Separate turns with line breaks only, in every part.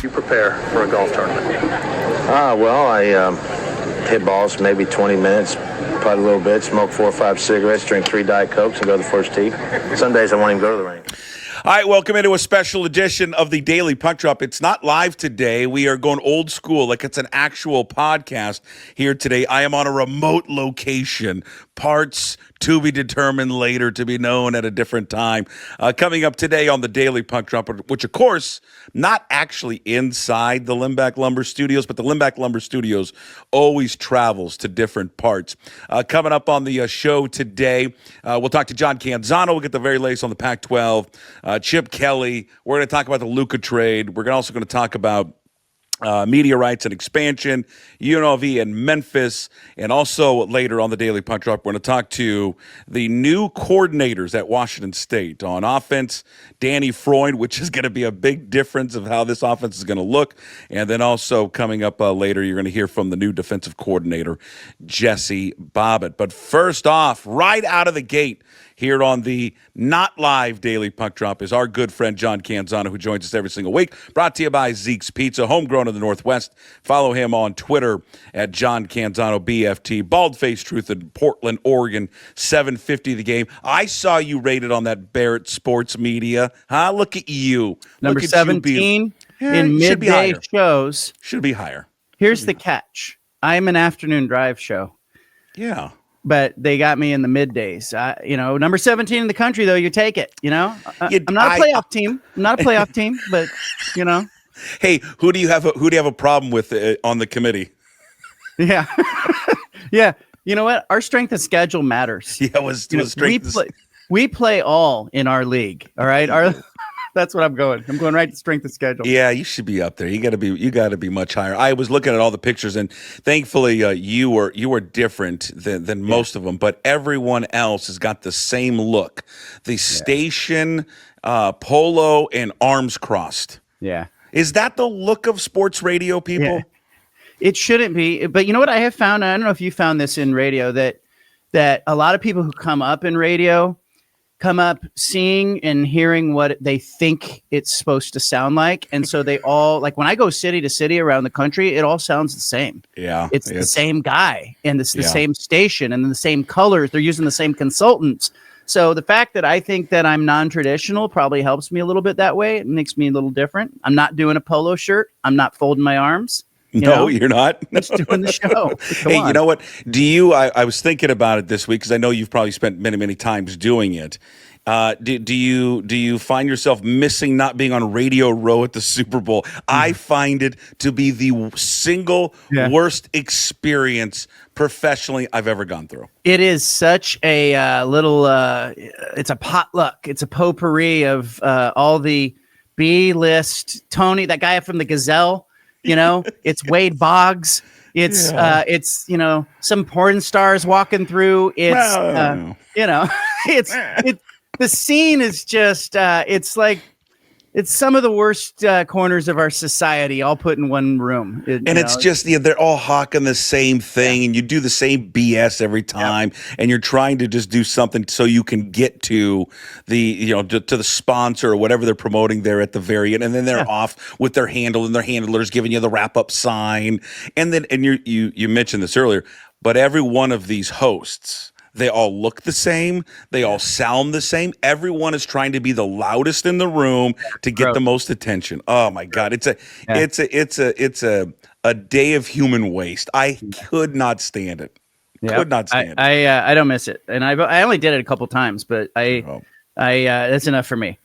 You prepare for a golf tournament?
Well, I hit balls maybe 20 minutes, putt a little bit, smoke 4 or 5 cigarettes, drink 3 Diet Cokes, and go to the first tee. Some days I won't even go to the range.
All right, welcome into a special edition of the Daily Puck Drop. It's not live today. We are going old school, like it's an actual podcast here today. I am on a remote location. Parts to be determined later, to be known at a different time. Coming up today on the Daily Puck Drop, which, of course, not actually inside the Limbach Lumber Studios, but the Limbach Lumber Studios always travels to different parts. Coming up on the show today, we'll talk to John Canzano. We'll get the very latest on the Pac-12. Chip Kelly. We're going to talk about the Luka trade. We're also going to talk about media rights and expansion, UNLV and Memphis, and also later on the Daily Puck Drop, we're going to talk to the new coordinators at Washington State. On offense, Danny Freund, which is going to be a big difference of how this offense is going to look. And then also coming up later, you're going to hear from the new defensive coordinator, Jesse Bobbit. But first off, right out of the gate, here on the not live Daily Puck Drop is our good friend John Canzano, who joins us every single week. Brought to you by Zeke's Pizza, homegrown in the Northwest. Follow him on Twitter at John Canzano BFT. Bald-Faced Truth in Portland, Oregon, 750 the game. I saw you rated on that Barrett Sports Media. Huh? Look at you.
Number 17 in midday shows.
Should be higher.
Here's the catch. I'm an afternoon drive show.
Yeah.
But they got me in the middays. Number 17 in the country, though, you take it. I'm not a playoff team. I'm not a playoff team, but
Hey, who do you have a problem with on the committee?
Yeah, yeah. You know what? Our strength of schedule matters.
Yeah,
we play all in our league. All right, that's what I'm going. I'm going right to strength of schedule.
Yeah, you should be up there. You got to be much higher. I was looking at all the pictures, and thankfully you were different than most of them. But everyone else has got the same look: the station, polo, and arms crossed.
Yeah,
is that the look of sports radio people?
Yeah. It shouldn't be. But you know what I have found? I don't know if you found this in radio that a lot of people who come up in radio come up seeing and hearing what they think it's supposed to sound like. And so they all, like when I go city to city around the country, it all sounds the same.
Yeah.
It's the same guy and it's the same station and the same colors. They're using the same consultants. So the fact that I think that I'm non-traditional probably helps me a little bit that way. It makes me a little different. I'm not doing a polo shirt. I'm not folding my arms.
You're not.
Just doing the show.
Hey, you know what? I was thinking about it this week because I know you've probably spent many, many times doing it. Do you find yourself missing not being on Radio Row at the Super Bowl? I find it to be the single worst experience professionally I've ever gone through.
It is such a little. It's a potluck. It's a potpourri of all the B-list Tony, that guy from the Gazelle. It's Wade Boggs. It's some porn stars walking through. It's it's the scene is just it's some of the worst corners of our society all put in one room.
It's just they're all hawking the same thing, and you do the same BS every time, and you're trying to just do something so you can get to the to the sponsor or whatever they're promoting there at the very end, and then they're off with their handle and their handlers giving you the wrap up sign, and you mentioned this earlier, but every one of these hosts, they all look the same. They all sound the same. Everyone is trying to be the loudest in the room to get the most attention. Oh my God. It's a day of human waste. I could not stand it. Could not stand it.
I don't miss it. And I only did it a couple times, but that's enough for me.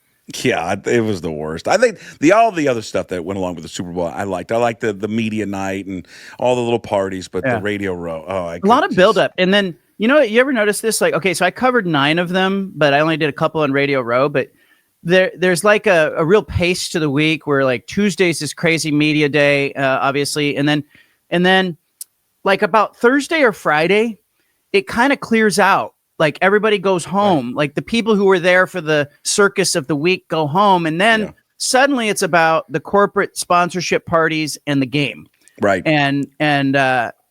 Yeah, it was the worst. I think all the other stuff that went along with the Super Bowl, I liked. I liked the media night and all the little parties, but the Radio Row. A
lot of buildup. And then, you ever notice this? Like, okay, so I covered 9 of them, but I only did a couple on Radio Row. But there's like a real pace to the week where like Tuesdays is crazy media day, obviously, and then like about Thursday or Friday, it kind of clears out. Like everybody goes home. Right. Like the people who were there for the circus of the week go home, and then suddenly it's about the corporate sponsorship parties and the game.
Right.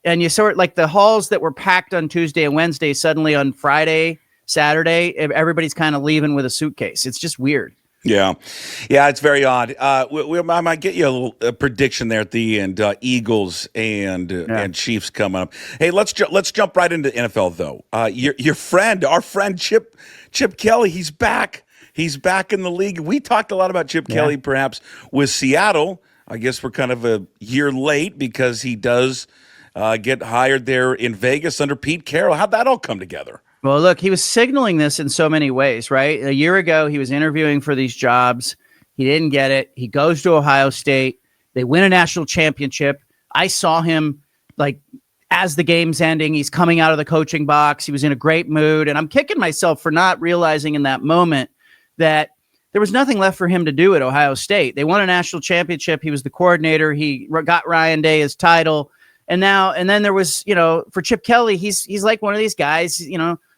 And you sort like the halls that were packed on Tuesday and Wednesday, suddenly on Friday, Saturday, everybody's kind of leaving with a suitcase. It's just weird.
Yeah, it's very odd. I might get you a little prediction there at the end. Eagles and Chiefs coming up. Hey, let's jump right into NFL though. Your friend, our friend Chip Kelly, he's back. He's back in the league. We talked a lot about Chip Kelly, perhaps with Seattle. I guess we're kind of a year late because he does get hired there in Vegas under Pete Carroll. How'd that all come together?
Well, look, he was signaling this in so many ways, right? A year ago, he was interviewing for these jobs. He didn't get it. He goes to Ohio State. They win a national championship. I saw him as the game's ending. He's coming out of the coaching box. He was in a great mood. And I'm kicking myself for not realizing in that moment that there was nothing left for him to do at Ohio State. They won a national championship. He was the coordinator. He got Ryan Day his title. And then there was, for Chip Kelly, he's like one of these guys,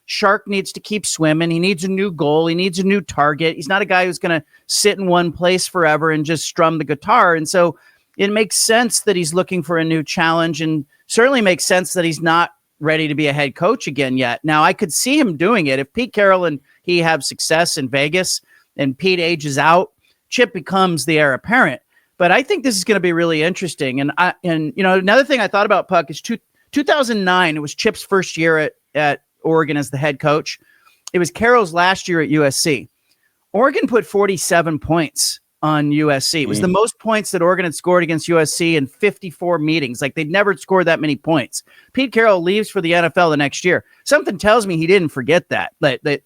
shark needs to keep swimming. He needs a new goal. He needs a new target. He's not a guy who's going to sit in one place forever and just strum the guitar. And so it makes sense that he's looking for a new challenge, and certainly makes sense that he's not ready to be a head coach again yet. Now, I could see him doing it. If Pete Carroll and he have success in Vegas and Pete ages out, Chip becomes the heir apparent. But I think this is going to be really interesting. And another thing I thought about, Puck, is 2009. It was Chip's first year at Oregon as the head coach. It was Carroll's last year at USC. Oregon put 47 points on USC. It was the most points that Oregon had scored against USC in 54 meetings. They'd never scored that many points. Pete Carroll leaves for the NFL the next year. Something tells me he didn't forget that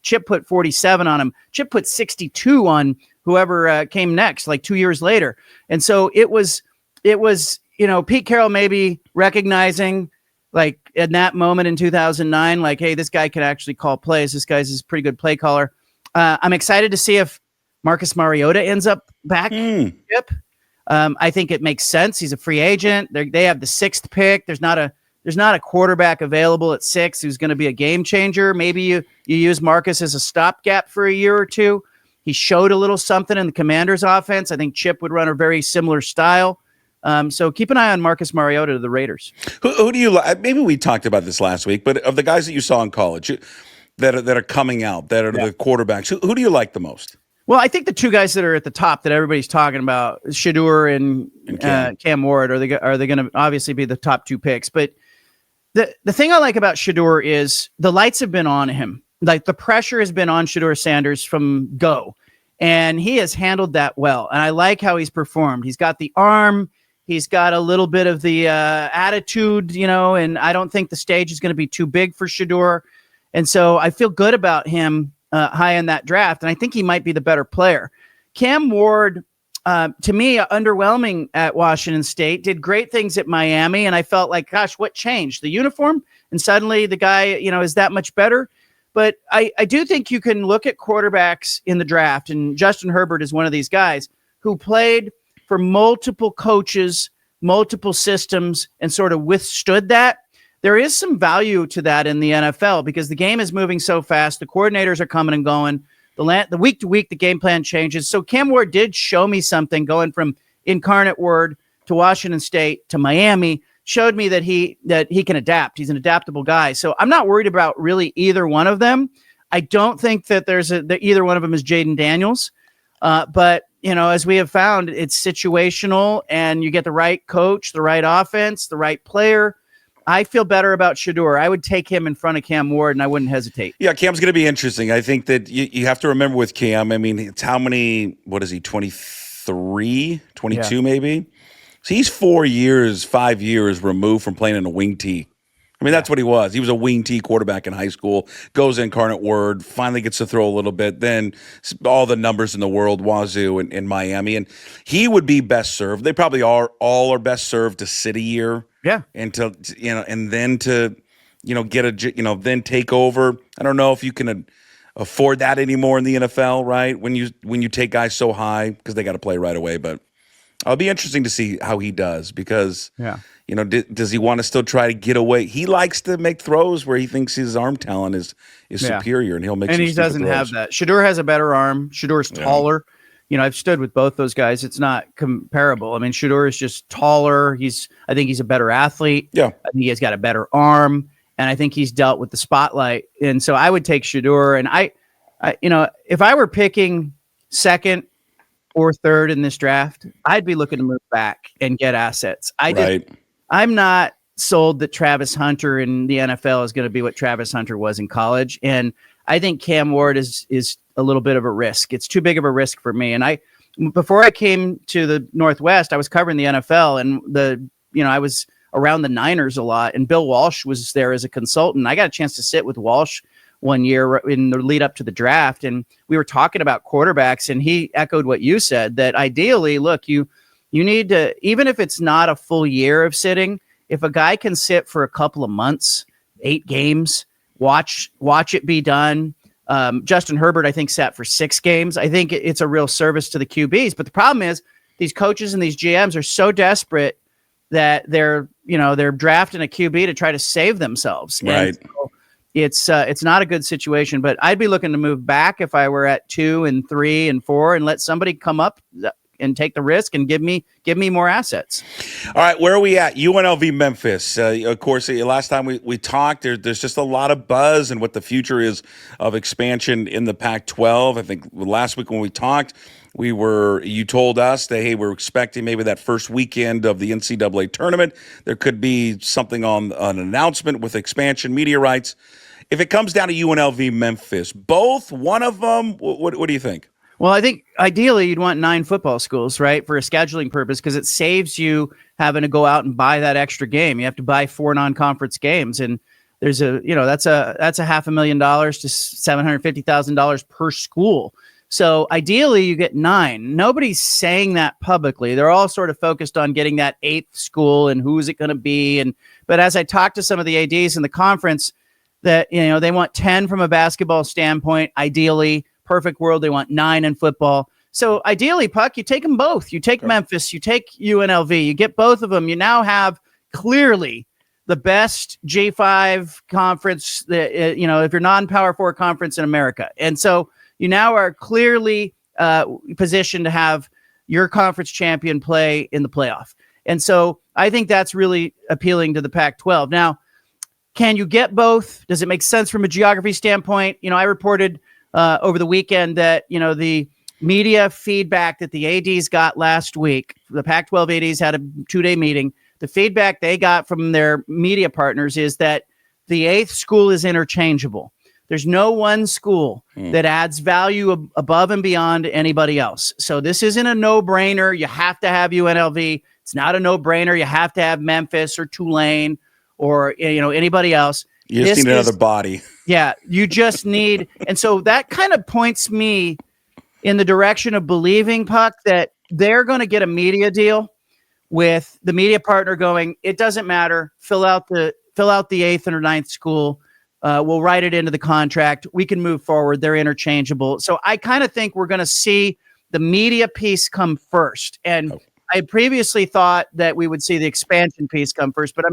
Chip put 47 on him. Chip put 62 on whoever came next, 2 years later. And so it was, Pete Carroll maybe recognizing in that moment in 2009, hey, this guy can actually call plays. This guy's a pretty good play caller. I'm excited to see if Marcus Mariota ends up back. Chip. I think it makes sense. He's a free agent. They have the 6th pick. There's not a quarterback available at 6 who's going to be a game changer. Maybe you use Marcus as a stopgap for a year or two. He showed a little something in the Commanders' offense. I think Chip would run a very similar style. So keep an eye on Marcus Mariota to the Raiders.
Who do you like? Maybe we talked about this last week, but of the guys that you saw in college that are coming out, that are the quarterbacks, who do you like the most?
Well, I think the two guys that are at the top that everybody's talking about, Shedeur and Cam Ward, are they going to obviously be the top 2 picks? But the thing I like about Shedeur is the lights have been on him. The pressure has been on Shedeur Sanders from go, and he has handled that well. And I like how he's performed. He's got the arm. He's got a little bit of the attitude, and I don't think the stage is going to be too big for Shedeur. And so I feel good about him high in that draft, and I think he might be the better player. Cam Ward, to me, underwhelming at Washington State, did great things at Miami, and I felt like, gosh, what changed? The uniform? And suddenly the guy, is that much better? But I do think you can look at quarterbacks in the draft, and Justin Herbert is one of these guys who played for multiple coaches, multiple systems, and sort of withstood that. There is some value to that in the NFL because the game is moving so fast. The coordinators are coming and going. The week to week, the game plan changes. So Cam Ward did show me something going from Incarnate Word to Washington State to Miami, showed me that he can adapt. He's an adaptable guy. So I'm not worried about really either one of them. I don't think that that either one of them is Jaden Daniels. But as we have found, it's situational, and you get the right coach, the right offense, the right player. I feel better about Shedeur. I would take him in front of Cam Ward, and I wouldn't hesitate.
Yeah, Cam's going to be interesting. I think that you have to remember with Cam, it's how many, what is he, 23, 22 maybe? So he's 5 years removed from playing in a wing tee. That's what he was. He was a wing tee quarterback in high school, goes Incarnate Word, finally gets to throw a little bit, then all the numbers in the world, Wazzu in Miami. And he would be best served. They probably are best served to sit a year.
Yeah.
And then take over. I don't know if you can afford that anymore in the NFL, right? When you take guys so high, because they got to play right away. But it'll be interesting to see how he does because, does he want to still try to get away? He likes to make throws where he thinks his arm talent is superior, and he'll make. And he doesn't
have that. Shedeur has a better arm. Shedeur's taller. I've stood with both those guys. It's not comparable. Shedeur is just taller. I think he's a better athlete.
Yeah.
I think he's got a better arm, and I think he's dealt with the spotlight. And so I would take Shedeur. And I if I were picking second or third in this draft, I'd be looking to move back and get assets. I'm not sold that Travis Hunter in the NFL is going to be what Travis Hunter was in college. And I think Cam Ward is a little bit of a risk. It's too big of a risk for me. And before I came to the Northwest, I was covering the NFL, and I was around the Niners a lot, and Bill Walsh was there as a consultant. I got a chance to sit with Walsh one year in the lead up to the draft, and we were talking about quarterbacks, and he echoed what you said, that ideally, look, you need to, even if it's not a full year of sitting, if a guy can sit for a couple of months, 8 games, watch it be done. Justin Herbert, I think, sat for 6 games. I think it's a real service to the QBs. But the problem is these coaches and these GMs are so desperate that they're drafting a QB to try to save themselves.
Right.
And so it's not a good situation. But I'd be looking to move back if I were at 2 and 3 and 4 and let somebody come up and take the risk and give me more assets.
All right, where are we at? UNLV Memphis. Of course, last time we talked, there's just a lot of buzz and what the future is of expansion in the Pac-12. I think last week when we talked, you told us that, hey, we're expecting maybe that first weekend of the NCAA tournament. There could be something on an announcement with expansion media rights. If it comes down to UNLV Memphis, both, one of them, what do you think?
Well, I think ideally you'd want 9 football schools, right, for a scheduling purpose, because it saves you having to go out and buy that extra game. You have to buy 4 non-conference games, and there's that's a $500,000 to $750,000 per school. So ideally you get 9. Nobody's saying that publicly. They're all sort of focused on getting that 8th school and who is it going to be. But as I talked to some of the ADs in the conference, that they want 10 from a basketball standpoint, ideally. Perfect world, they want 9 in football. So ideally, Puck, you take them both. You take Memphis, you take UNLV, you get both of them. You now have clearly the best G5 conference, if you're non-Power 4 conference in America. And so you now are clearly positioned to have your conference champion play in the playoff. And so I think that's really appealing to the Pac-12. Now, can you get both? Does it make sense from a geography standpoint? I reported over the weekend that, the media feedback that the ADs got last week, the Pac-12 ADs had a 2-day meeting. The feedback they got from their media partners is that the 8th school is interchangeable. There's no one school that adds value above and beyond anybody else. So this isn't a no-brainer. You have to have UNLV. It's not a no-brainer. You have to have Memphis or Tulane or anybody else.
You just need another body.
Yeah, you just need, and so that kind of points me in the direction of believing, Puck, that they're going to get a media deal with the media partner going, it doesn't matter, fill out the 8th or 9th school, we'll write it into the contract, we can move forward, they're interchangeable. So I kind of think we're going to see the media piece come first, and I previously thought that we would see the expansion piece come first, but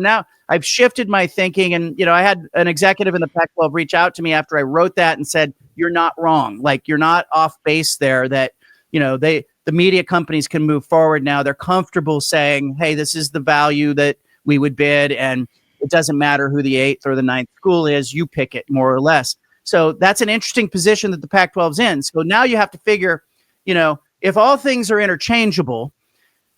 I've shifted my thinking. And, I had an executive in the Pac-12 reach out to me after I wrote that and said, you're not wrong. Like, you're not off base there, that, the media companies can move forward now. They're comfortable saying, hey, this is the value that we would bid. And it doesn't matter who the 8th or the 9th school is, you pick it more or less. So that's an interesting position that the Pac-12's in. So now you have to figure, if all things are interchangeable,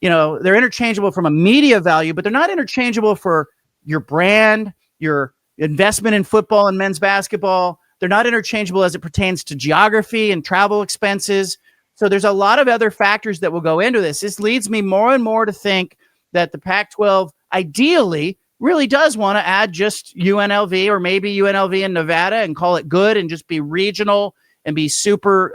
they're interchangeable from a media value, but they're not interchangeable for your brand, your investment in football and men's basketball. They're not interchangeable as it pertains to geography and travel expenses. So there's a lot of other factors that will go into this. This leads me more and more to think that the Pac-12 ideally really does want to add just UNLV or maybe UNLV in Nevada and call it good and just be regional and be super,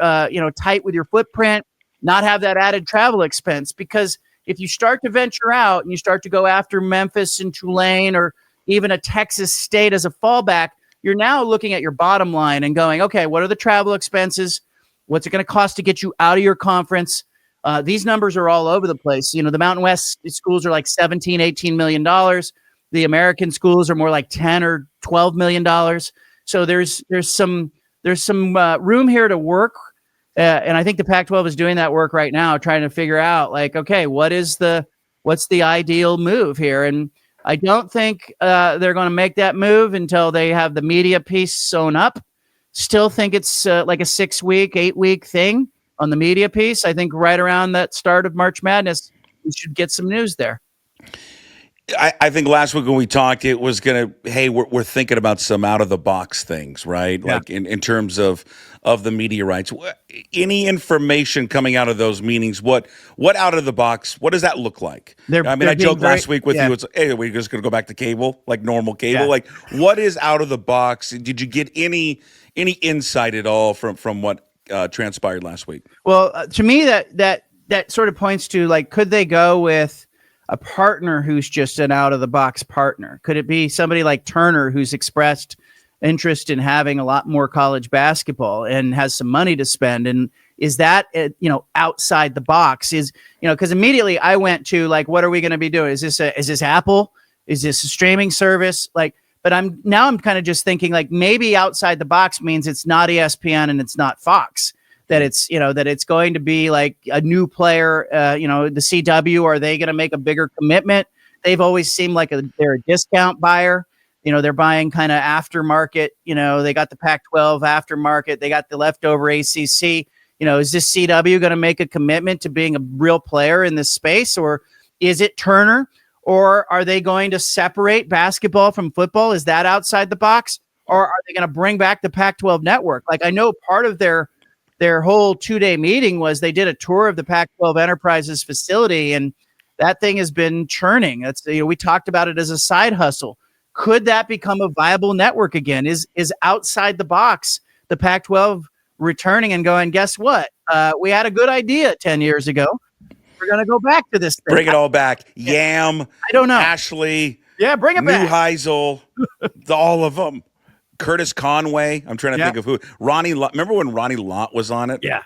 tight with your footprint, not have that added travel expense. Because if you start to venture out and you start to go after Memphis and Tulane or even a Texas State as a fallback, you're now looking at your bottom line and going, okay, what are the travel expenses? What's it going to cost to get you out of your conference? These numbers are all over the place. The Mountain West schools are like $17, $18 million. The American schools are more like $10 or $12 million. So there's some room here to work. And I think the Pac-12 is doing that work right now, trying to figure out, like, okay, what's the ideal move here? And I don't think they're going to make that move until they have the media piece sewn up. Still think it's like a 6-week, 8-week thing. on the media piece. I think right around that start of March Madness, we should get some news there.
I think last week when we talked, it was we're thinking about some out of the box things, right?
Yeah.
Like in terms of the media rights. Any information coming out of those meetings? What out of the box? What does that look like? I joked last week with you. It's hey, we're just going to go back to cable, like normal cable.
Yeah.
Like, what is out of the box? Did you get any insight at all from what transpired last week?
Well, to me, that sort of points to, like, could they go with a partner who's just an out of the box partner? Could it be somebody like Turner, who's expressed interest in having a lot more college basketball and has some money to spend? And is that, outside the box? Because immediately I went to, like, what are we going to be doing? Is this Apple? Is this a streaming service? But I'm kind of just thinking, like, maybe outside the box means it's not ESPN and it's not Fox. That it's going to be like a new player, the CW. Are they going to make a bigger commitment? They've always seemed like they're a discount buyer. They're buying kind of aftermarket. They got the Pac-12 aftermarket. They got the leftover ACC. Is this CW going to make a commitment to being a real player in this space? Or is it Turner? Or are they going to separate basketball from football? Is that outside the box? Or are they going to bring back the Pac-12 network? Like, I know part of their whole 2-day meeting was they did a tour of the Pac-12 Enterprises facility, and that thing has been churning. We talked about it as a side hustle. Could that become a viable network again? Is outside the box the Pac-12 returning and going, guess what? We had a good idea 10 years ago. We're going to go back to this thing.
Bring it all back. Yam.
I don't know.
Ashley.
Yeah, bring it back.
Neuheisel. All of them. Curtis Conway. I'm trying to think of who. Ronnie Lott. Remember when Ronnie Lott was on it?
Yeah.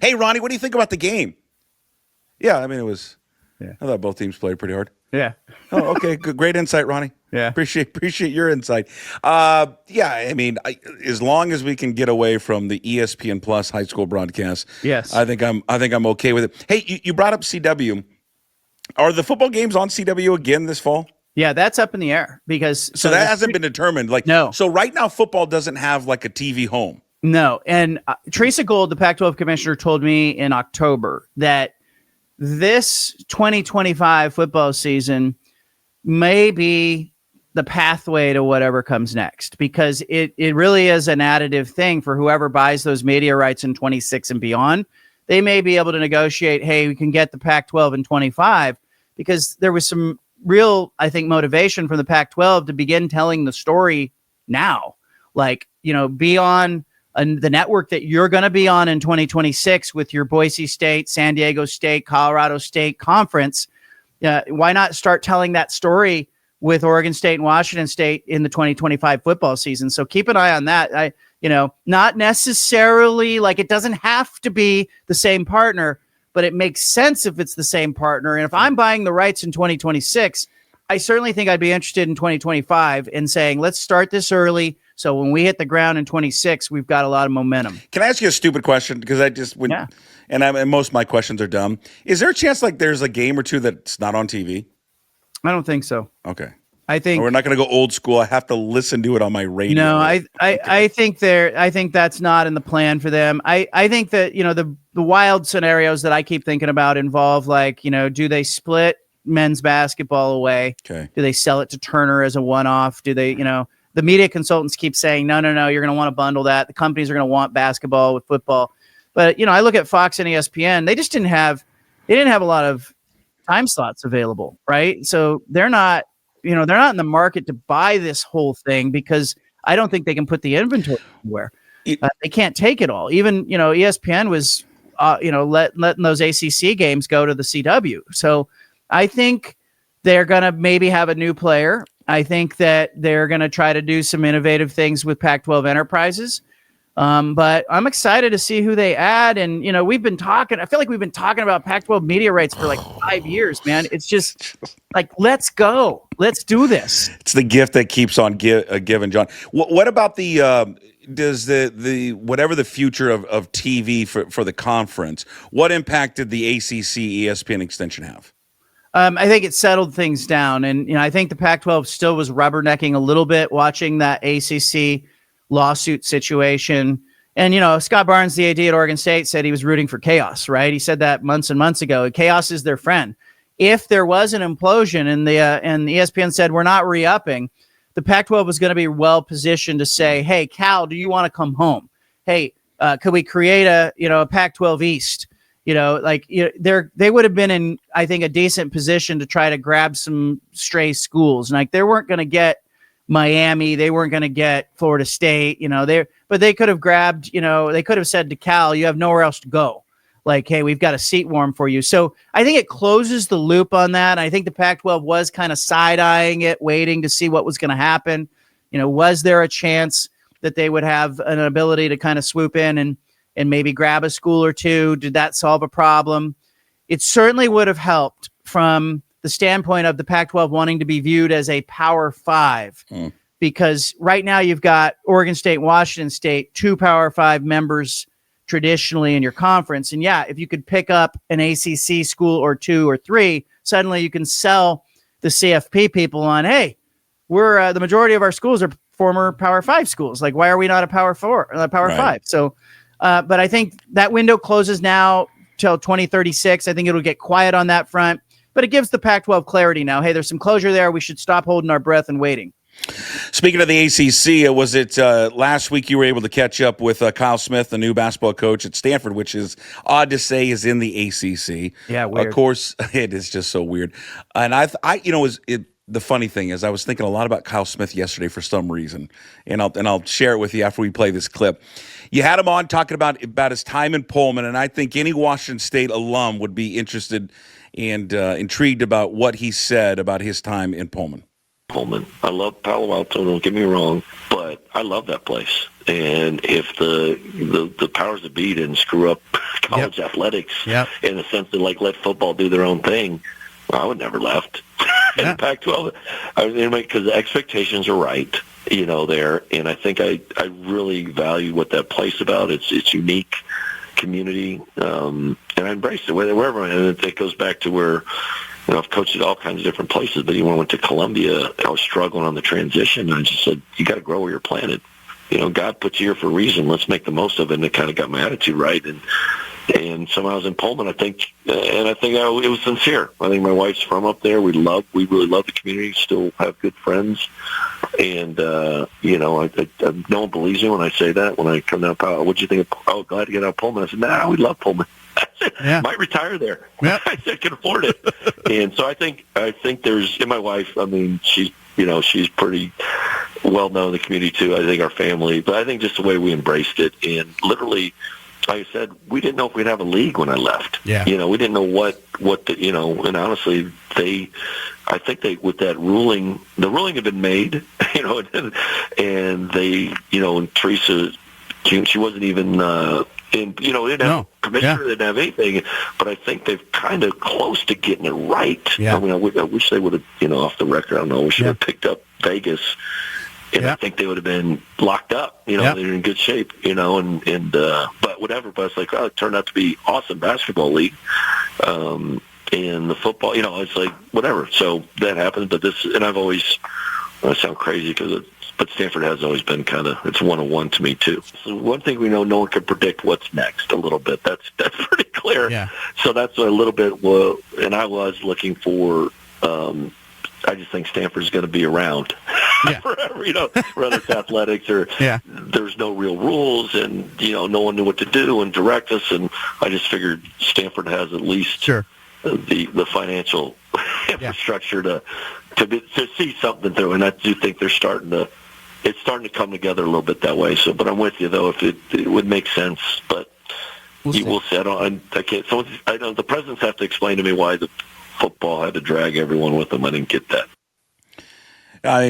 Hey, Ronnie, what do you think about the game? Yeah, I mean, it was.
Yeah.
I thought both teams played pretty hard.
Yeah.
Oh, okay. Good, great insight, Ronnie.
Yeah.
Appreciate your insight. I mean, as long as we can get away from the ESPN Plus high school broadcast,
yes,
I think I'm okay with it. Hey, you brought up CW. Are the football games on CW again this fall?
Yeah, that's up in the air because
so that hasn't been determined. Like,
no.
So right now, football doesn't have like a TV home.
No, and Teresa Gold, the Pac-12 commissioner, told me in October that this 2025 football season may be the pathway to whatever comes next, because it really is an additive thing for whoever buys those media rights in 26 and beyond. They may be able to negotiate, hey, we can get the Pac-12 in 25, because there was some real, I think, motivation from the Pac-12 to begin telling the story now. Like, be on the network that you're going to be on in 2026 with your Boise State, San Diego State, Colorado State conference. Why not start telling that story with Oregon State and Washington State in the 2025 football season? So keep an eye on that. Not necessarily, like, it doesn't have to be the same partner, but it makes sense if it's the same partner. And if I'm buying the rights in 2026, I certainly think I'd be interested in 2025 in saying, let's start this early, so when we hit the ground in 26, we've got a lot of momentum.
Can I ask you a stupid question? Because and most of my questions are dumb. Is there a chance, like, there's a game or two that's not on TV?
I don't think so.
Okay.
I think
we're not going to go old school. I have to listen to it on my radio.
No, I think that's not in the plan for them. I think that, the wild scenarios that I keep thinking about involve, like, do they split men's basketball away?
Okay. Do
they sell it to Turner as a one-off? Do they, the media consultants keep saying, no, you're going to want to bundle that. The companies are going to want basketball with football. But, I look at Fox and ESPN, they just didn't have a lot of time slots available, right? So they're not in the market to buy this whole thing, because I don't think they can put the inventory anywhere. They can't take it all. Even, ESPN was, letting those ACC games go to the CW. So I think they're going to maybe have a new player. I think that they're going to try to do some innovative things with Pac-12 Enterprises. But I'm excited to see who they add. And, I feel like we've been talking about Pac-12 media rights for like 5 years, man. It's just like, let's go. Let's do this.
It's the gift that keeps on giving, John. What about does the whatever the future of TV for the conference, what impact did the ACC ESPN extension have?
I think it settled things down. And, I think the Pac-12 still was rubbernecking a little bit watching that ACC lawsuit situation. And, Scott Barnes, the AD at Oregon State, said he was rooting for chaos, right? He said that months and months ago. Chaos is their friend. If there was an implosion and ESPN said we're not re-upping, the Pac-12 was going to be well positioned to say, hey, Cal, do you want to come home? Hey, could we create a Pac-12 East? They would have been in, I think, a decent position to try to grab some stray schools. And they weren't going to get Miami, they weren't going to get Florida State, but they could have grabbed, they could have said to Cal, you have nowhere else to go. Hey, we've got a seat warm for you. So I think it closes the loop on that. I think the Pac-12 was kind of side-eyeing it, waiting to see what was going to happen. Was there a chance that they would have an ability to kind of swoop in and maybe grab a school or two? Did that solve a problem? It certainly would have helped from the standpoint of the Pac-12 wanting to be viewed as a Power 5, because right now you've got Oregon State, Washington State, 2 Power 5 members traditionally in your conference. And if you could pick up an ACC school or 2 or 3, suddenly you can sell the CFP people on, hey, we're the majority of our schools are former Power 5 schools. Why are we not a Power 4, Power
Right.
5? So, but I think that window closes now till 2036. I think it'll get quiet on that front. But it gives the Pac-12 clarity now. Hey, there's some closure there. We should stop holding our breath and waiting.
Speaking of the ACC, was it last week you were able to catch up with Kyle Smith, the new basketball coach at Stanford, which is odd to say is in the ACC.
Yeah, weird.
Of course, it is just so weird. And the funny thing is, I was thinking a lot about Kyle Smith yesterday for some reason, and I'll share it with you after we play this clip. You had him on talking about his time in Pullman, and I think any Washington State alum would be interested and intrigued about what he said about his time in Pullman.
I love Palo Alto, don't get me wrong, but I love that place. And if the powers that be didn't screw up college athletics in the sense that let football do their own thing, I would never left. And Pac-12, because the expectations are right, there. And I think I really value what that place about. It's unique community, and I embrace it wherever. And it goes back to where, I've coached at all kinds of different places, but even when I went to Columbia, I was struggling on the transition, and I just said, you got to grow where you're planted. God put you here for a reason. Let's make the most of it, and it kind of got my attitude right. And somehow I was in Pullman, I think it was sincere. I think my wife's from up there. We really love the community, still have good friends. And, no one believes me when I say that. When I come down, what'd you think of, glad to get out of Pullman? I said, nah, we love Pullman. I said, might retire there. Yep. I said, can afford it. And so I think there's, and my wife, she's pretty well known in the community too. I think our family, but I think just the way we embraced it, and literally, like I said, we didn't know if we'd have a league when I left. Yeah. We didn't know what and honestly, I think with that ruling, the ruling had been made, and they, and Teresa, she wasn't even, didn't have commissioner, didn't have anything, but I think they've kind of close to getting it right. Yeah. I wish they would have, off the record, I don't know, we should have picked up Vegas, and I think they would have been locked up. They're in good shape, but whatever. But it's it turned out to be awesome basketball league, and the football. It's whatever. So that happened. But and I've always, I sound crazy but Stanford has always been it's 101 to me too. So one thing we know, no one can predict what's next. A little bit. That's pretty clear. Yeah. So that's a little bit. And I was looking for. I just think Stanford's going to be around forever, whether it's athletics or there's no real rules, and, no one knew what to do and direct us. And I just figured Stanford has at least the financial infrastructure to see something through. And I do think it's starting to come together a little bit that way. So, but I'm with you though, if it would make sense, but we'll see. I can't, so I know the presidents have to explain to me why the football had to drag everyone with them. I didn't get that.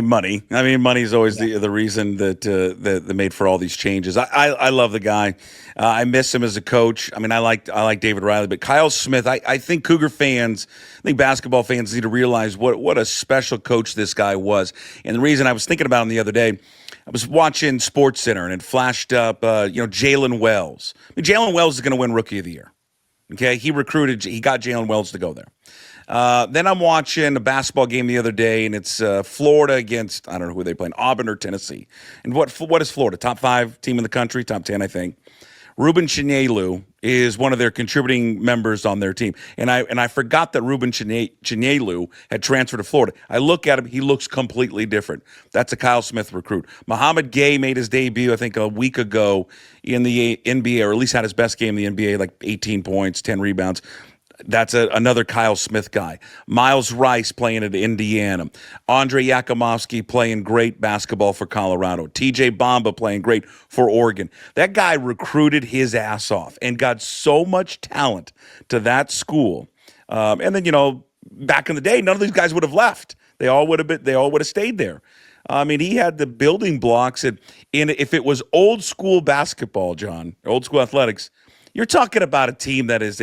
Money. Money is always the reason that made for all these changes. I love the guy. I miss him as a coach. I like David Riley, but Kyle Smith. I think Cougar fans, I think basketball fans need to realize what a special coach this guy was. And the reason I was thinking about him the other day, I was watching SportsCenter and it flashed up, Jalen Wells. Jalen Wells is going to win Rookie of the Year. Okay, he got Jalen Wells to go there. Then I'm watching a basketball game the other day, and it's Florida against, I don't know who they playing, Auburn or Tennessee. And what is Florida? Top 5 team in the country, top 10, I think. Ruben Chinyelu is one of their contributing members on their team. And I forgot that Ruben Chinyelu had transferred to Florida. I look at him, he looks completely different. That's a Kyle Smith recruit. Muhammad Gay made his debut, I think, a week ago in the NBA, or at least had his best game in the NBA, like 18 points, 10 rebounds. That's another Kyle Smith guy. Miles Rice playing at Indiana. Andre Yakimovsky playing great basketball for Colorado. TJ Bamba playing great for Oregon. That guy recruited his ass off and got so much talent to that school. And then, back in the day, none of these guys would have left. They all would have stayed there. I mean, he had the building blocks. And if it was old school basketball, John, old school athletics, you're talking about a team that is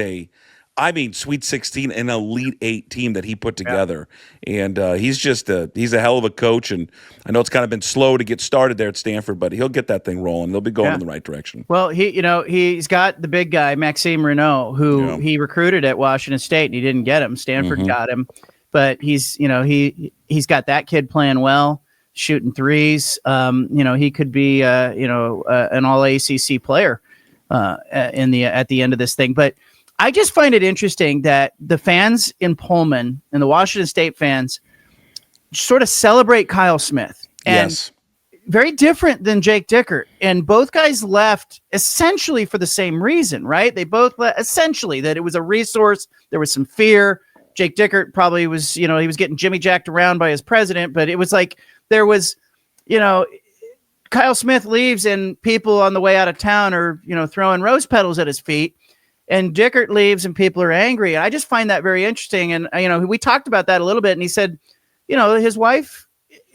Sweet 16, an Elite 8 team that he put together. Yeah. And he's a hell of a coach. And I know it's kind of been slow to get started there at Stanford, but he'll get that thing rolling. They'll be going in the right direction.
Well, he's got the big guy, Maxime Renault, who he recruited at Washington State, and he didn't get him. Stanford got him. But he's got that kid playing well, shooting threes. He could be, an all ACC player at the end of this thing. But I just find it interesting that the fans in Pullman and the Washington State fans sort of celebrate Kyle Smith. And very different than Jake Dickert. And both guys left essentially for the same reason, right? They both left essentially that it was a resource. There was some fear. Jake Dickert probably was, he was getting Jimmy jacked around by his president, but it was like there was, Kyle Smith leaves and people on the way out of town are, throwing rose petals at his feet. And Dickert leaves and people are angry. And I just find that very interesting. And, we talked about that a little bit. And he said, his wife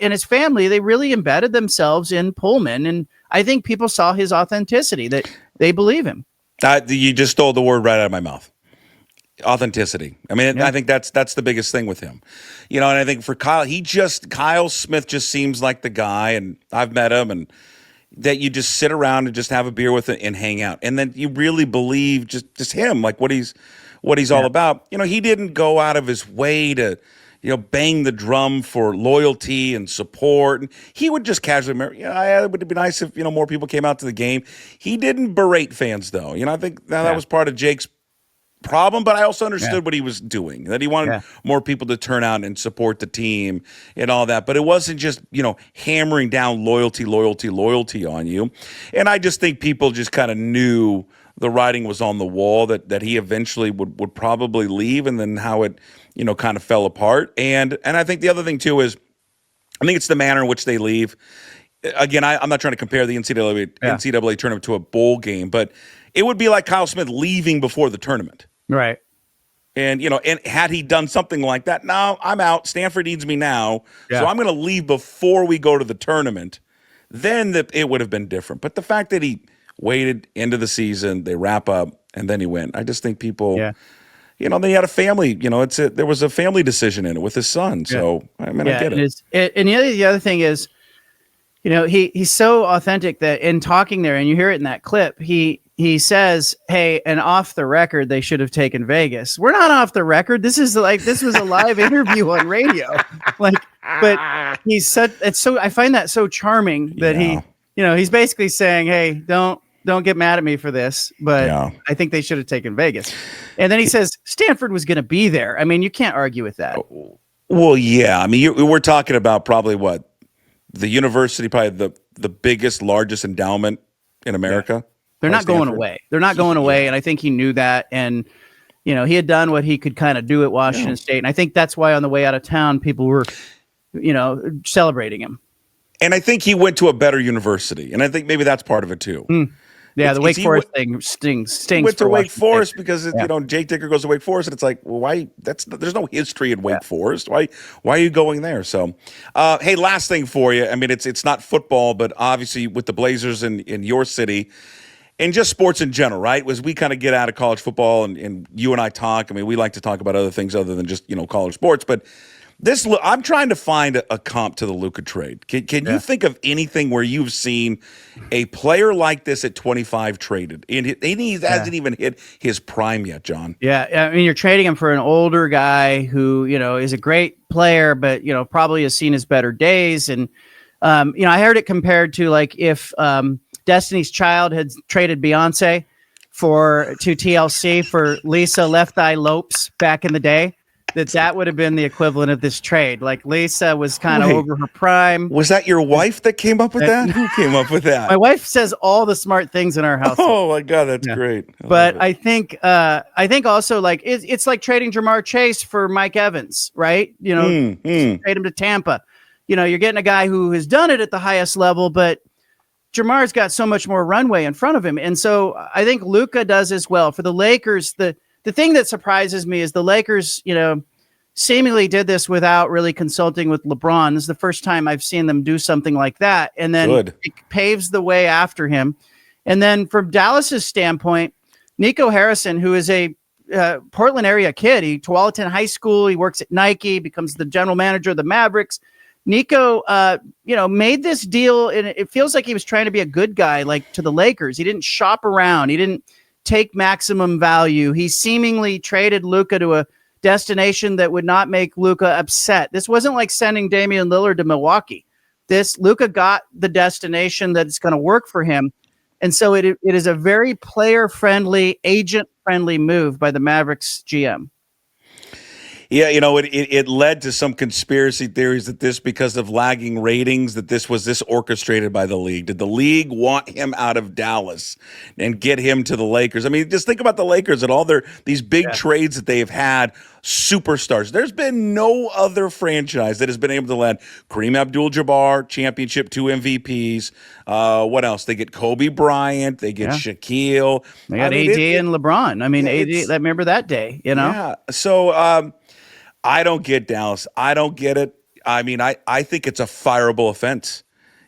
and his family, they really embedded themselves in Pullman. And I think people saw his authenticity, that they believe him.
You just stole the word right out of my mouth. Authenticity. I mean, I think that's the biggest thing with him. And I think for Kyle, Kyle Smith just seems like the guy, and I've met him, and that you just sit around and just have a beer with it and hang out. And then you really believe just him, like what he's all about. He didn't go out of his way to, bang the drum for loyalty and support. And he would just casually, it would be nice if, more people came out to the game. He didn't berate fans, though. I think that was part of Jake's problem, but I also understood what he was doing, that he wanted more people to turn out and support the team and all that. But it wasn't just, hammering down loyalty on you. And I just think people just kind of knew the writing was on the wall that he eventually would probably leave, and then how it, kind of fell apart. And I think the other thing too is, I think it's the manner in which they leave. Again, I'm not trying to compare the NCAA tournament to a bowl game, but it would be like Kyle Smith leaving before the tournament.
Right.
And, and had he done something like that, no, I'm out. Stanford needs me now. Yeah. So I'm going to leave before we go to the tournament. Then it would have been different. But the fact that he waited into the season, they wrap up, and then he went. I just think people, they had a family, there was a family decision in it with his son. So, I get it.
And the other thing is, he's so authentic that in talking there, and you hear it in that clip, he says, hey, and off the record, they should have taken Vegas. We're not off the record. This was a live interview on radio. But I find that so charming that he's basically saying, hey, don't get mad at me for this, but I think they should have taken Vegas. And then he says Stanford was going to be there. I mean, you can't argue with that.
Well, yeah. I mean, we're talking about probably the university, probably the biggest, largest endowment in America.
They're not going away. They're not going away. And I think he knew that. And, he had done what he could kind of do at Washington State. And I think that's why on the way out of town, people were, celebrating him.
And I think he went to a better university. And I think maybe that's part of it too.
Yeah, the Wake Forest thing stings.
He went to Wake Forest because Jake Dickert goes to Wake Forest, and it's like, well, why? There's no history in Wake Forest. Why are you going there? So, hey, last thing for you. I mean, it's not football, but obviously with the Blazers in your city, and just sports in general, right? As we kind of get out of college football, and you and I talk. I mean, we like to talk about other things other than just college sports, but I'm trying to find a comp to the Luka trade. Can you think of anything where you've seen a player like this at 25 traded, and he hasn't even hit his prime yet, John?
Yeah, I mean, you're trading him for an older guy who, is a great player, but probably has seen his better days. And I heard it compared to like if Destiny's Child had traded Beyonce to TLC for Lisa Left Eye Lopes back in the day. That would have been the equivalent of this trade. Like Lisa was kind of over her prime.
Was that your wife that came up with that? Who came up with that?
My wife says all the smart things in our house.
Oh my God, that's great.
But I think also like it's like trading Jamar Chase for Mike Evans, right? Trade him to Tampa. You're getting a guy who has done it at the highest level, but Jamar's got so much more runway in front of him. And so I think Luka does as well. For the Lakers, the thing that surprises me is the Lakers, seemingly did this without really consulting with LeBron. This is the first time I've seen them do something like that. And then it paves the way after him. And then from Dallas's standpoint, Nico Harrison, who is a Portland area kid, Tualatin High School, he works at Nike, becomes the general manager of the Mavericks. Nico, made this deal, and it feels like he was trying to be a good guy, like to the Lakers. He didn't shop around. He didn't take maximum value. He seemingly traded Luka to a destination that would not make Luka upset. This wasn't like sending Damian Lillard to Milwaukee. Luka got the destination that's going to work for him. And so it is a very player-friendly, agent-friendly move by the Mavericks GM.
Yeah, it led to some conspiracy theories that because of lagging ratings, that this was orchestrated by the league. Did the league want him out of Dallas and get him to the Lakers? I mean, just think about the Lakers and all these big trades that they've had, superstars. There's been no other franchise that has been able to land Kareem Abdul-Jabbar, championship, 2 MVPs. What else? They get Kobe Bryant. They get Shaquille.
They got AD and LeBron. I mean, AD, remember that day, Yeah,
so I don't get Dallas. I don't get it. I mean, I think it's a fireable offense.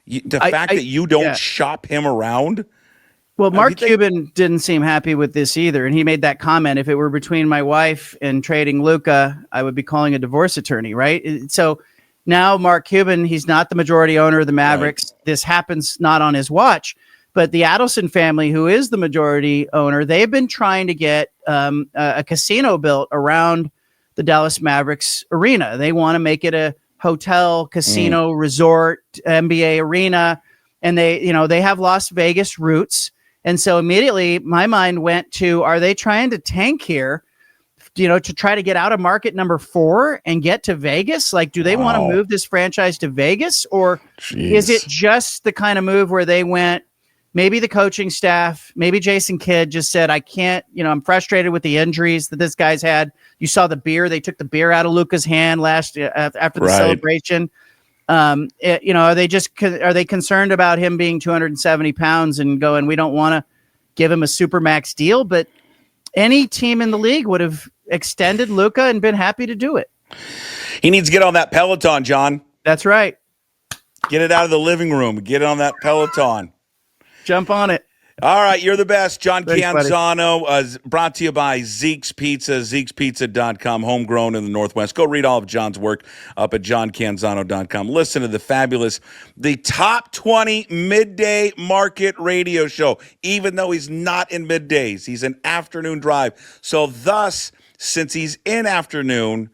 The fact that you don't shop him around.
Well, Mark Cuban didn't seem happy with this either. And he made that comment, if it were between my wife and trading Luka, I would be calling a divorce attorney, right? So now Mark Cuban, he's not the majority owner of the Mavericks. Right. This happens not on his watch. But the Adelson family, who is the majority owner, they've been trying to get a casino built around the Dallas Mavericks arena. They want to make it a hotel, casino, resort, NBA arena. And they have Las Vegas roots. And so immediately my mind went to, are they trying to tank here, to try to get out of market number 4 and get to Vegas? Like, do they want to move this franchise to Vegas? Or is it just the kind of move where they went, maybe the coaching staff, maybe Jason Kidd just said, I can't, I'm frustrated with the injuries that this guy's had. You saw the beer. They took the beer out of Luka's hand after the celebration. Are they concerned about him being 270 pounds and going, we don't want to give him a supermax deal? But any team in the league would have extended Luka and been happy to do it.
He needs to get on that Peloton, John.
That's right.
Get it out of the living room. Get on that Peloton.
Jump on it.
All right, you're the best. John Canzano, brought to you by Zeke's Pizza, Zeke'sPizza.com, homegrown in the Northwest. Go read all of John's work up at johncanzano.com. Listen to the top 20 midday market radio show, even though he's not in middays. He's an afternoon drive. So thus, since he's in afternoon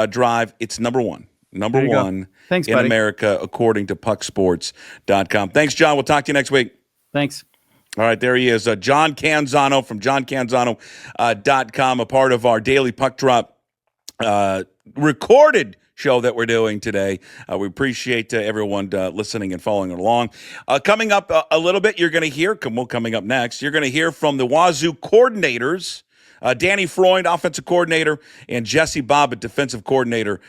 drive, it's number one. Number one
Thanks,
in
buddy.
America, according to pucksports.com. Thanks, John. We'll talk to you next week.
Thanks.
All right, there he is, John Canzano from johncanzano.com, a part of our daily Puck Drop recorded show that we're doing today. We appreciate everyone listening and following along. Coming up a little bit, you're going to hear, coming up next, you're going to hear from the Wazzu coordinators, Danny Freund, offensive coordinator, and Jesse Bobbit, defensive coordinator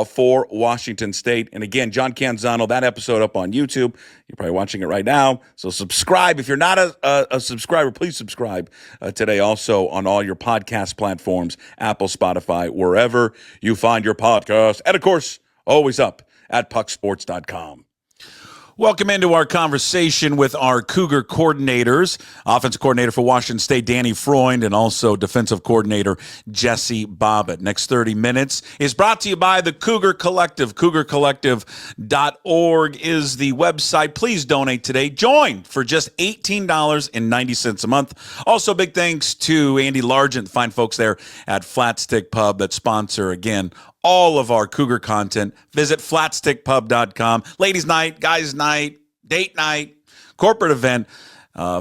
for Washington State. And again, John Canzano, that episode up on YouTube. You're probably watching it right now. So subscribe. If you're not a subscriber, please subscribe today also on all your podcast platforms, Apple, Spotify, wherever you find your podcast. And, of course, always up at pucksports.com. Welcome into our conversation with our Cougar coordinators, offensive coordinator for Washington State, Danny Freund, and also defensive coordinator, Jesse Bobbit. Next 30 minutes is brought to you by the Cougar Collective. CougarCollective.org is the website. Please donate today. Join for just $18.90 a month. Also, big thanks to Andy Largent, fine folks there at Flat Stick Pub that sponsor, again, all of our Cougar content. Visit flatstickpub.com. Ladies' night, guys' night, date night, corporate event,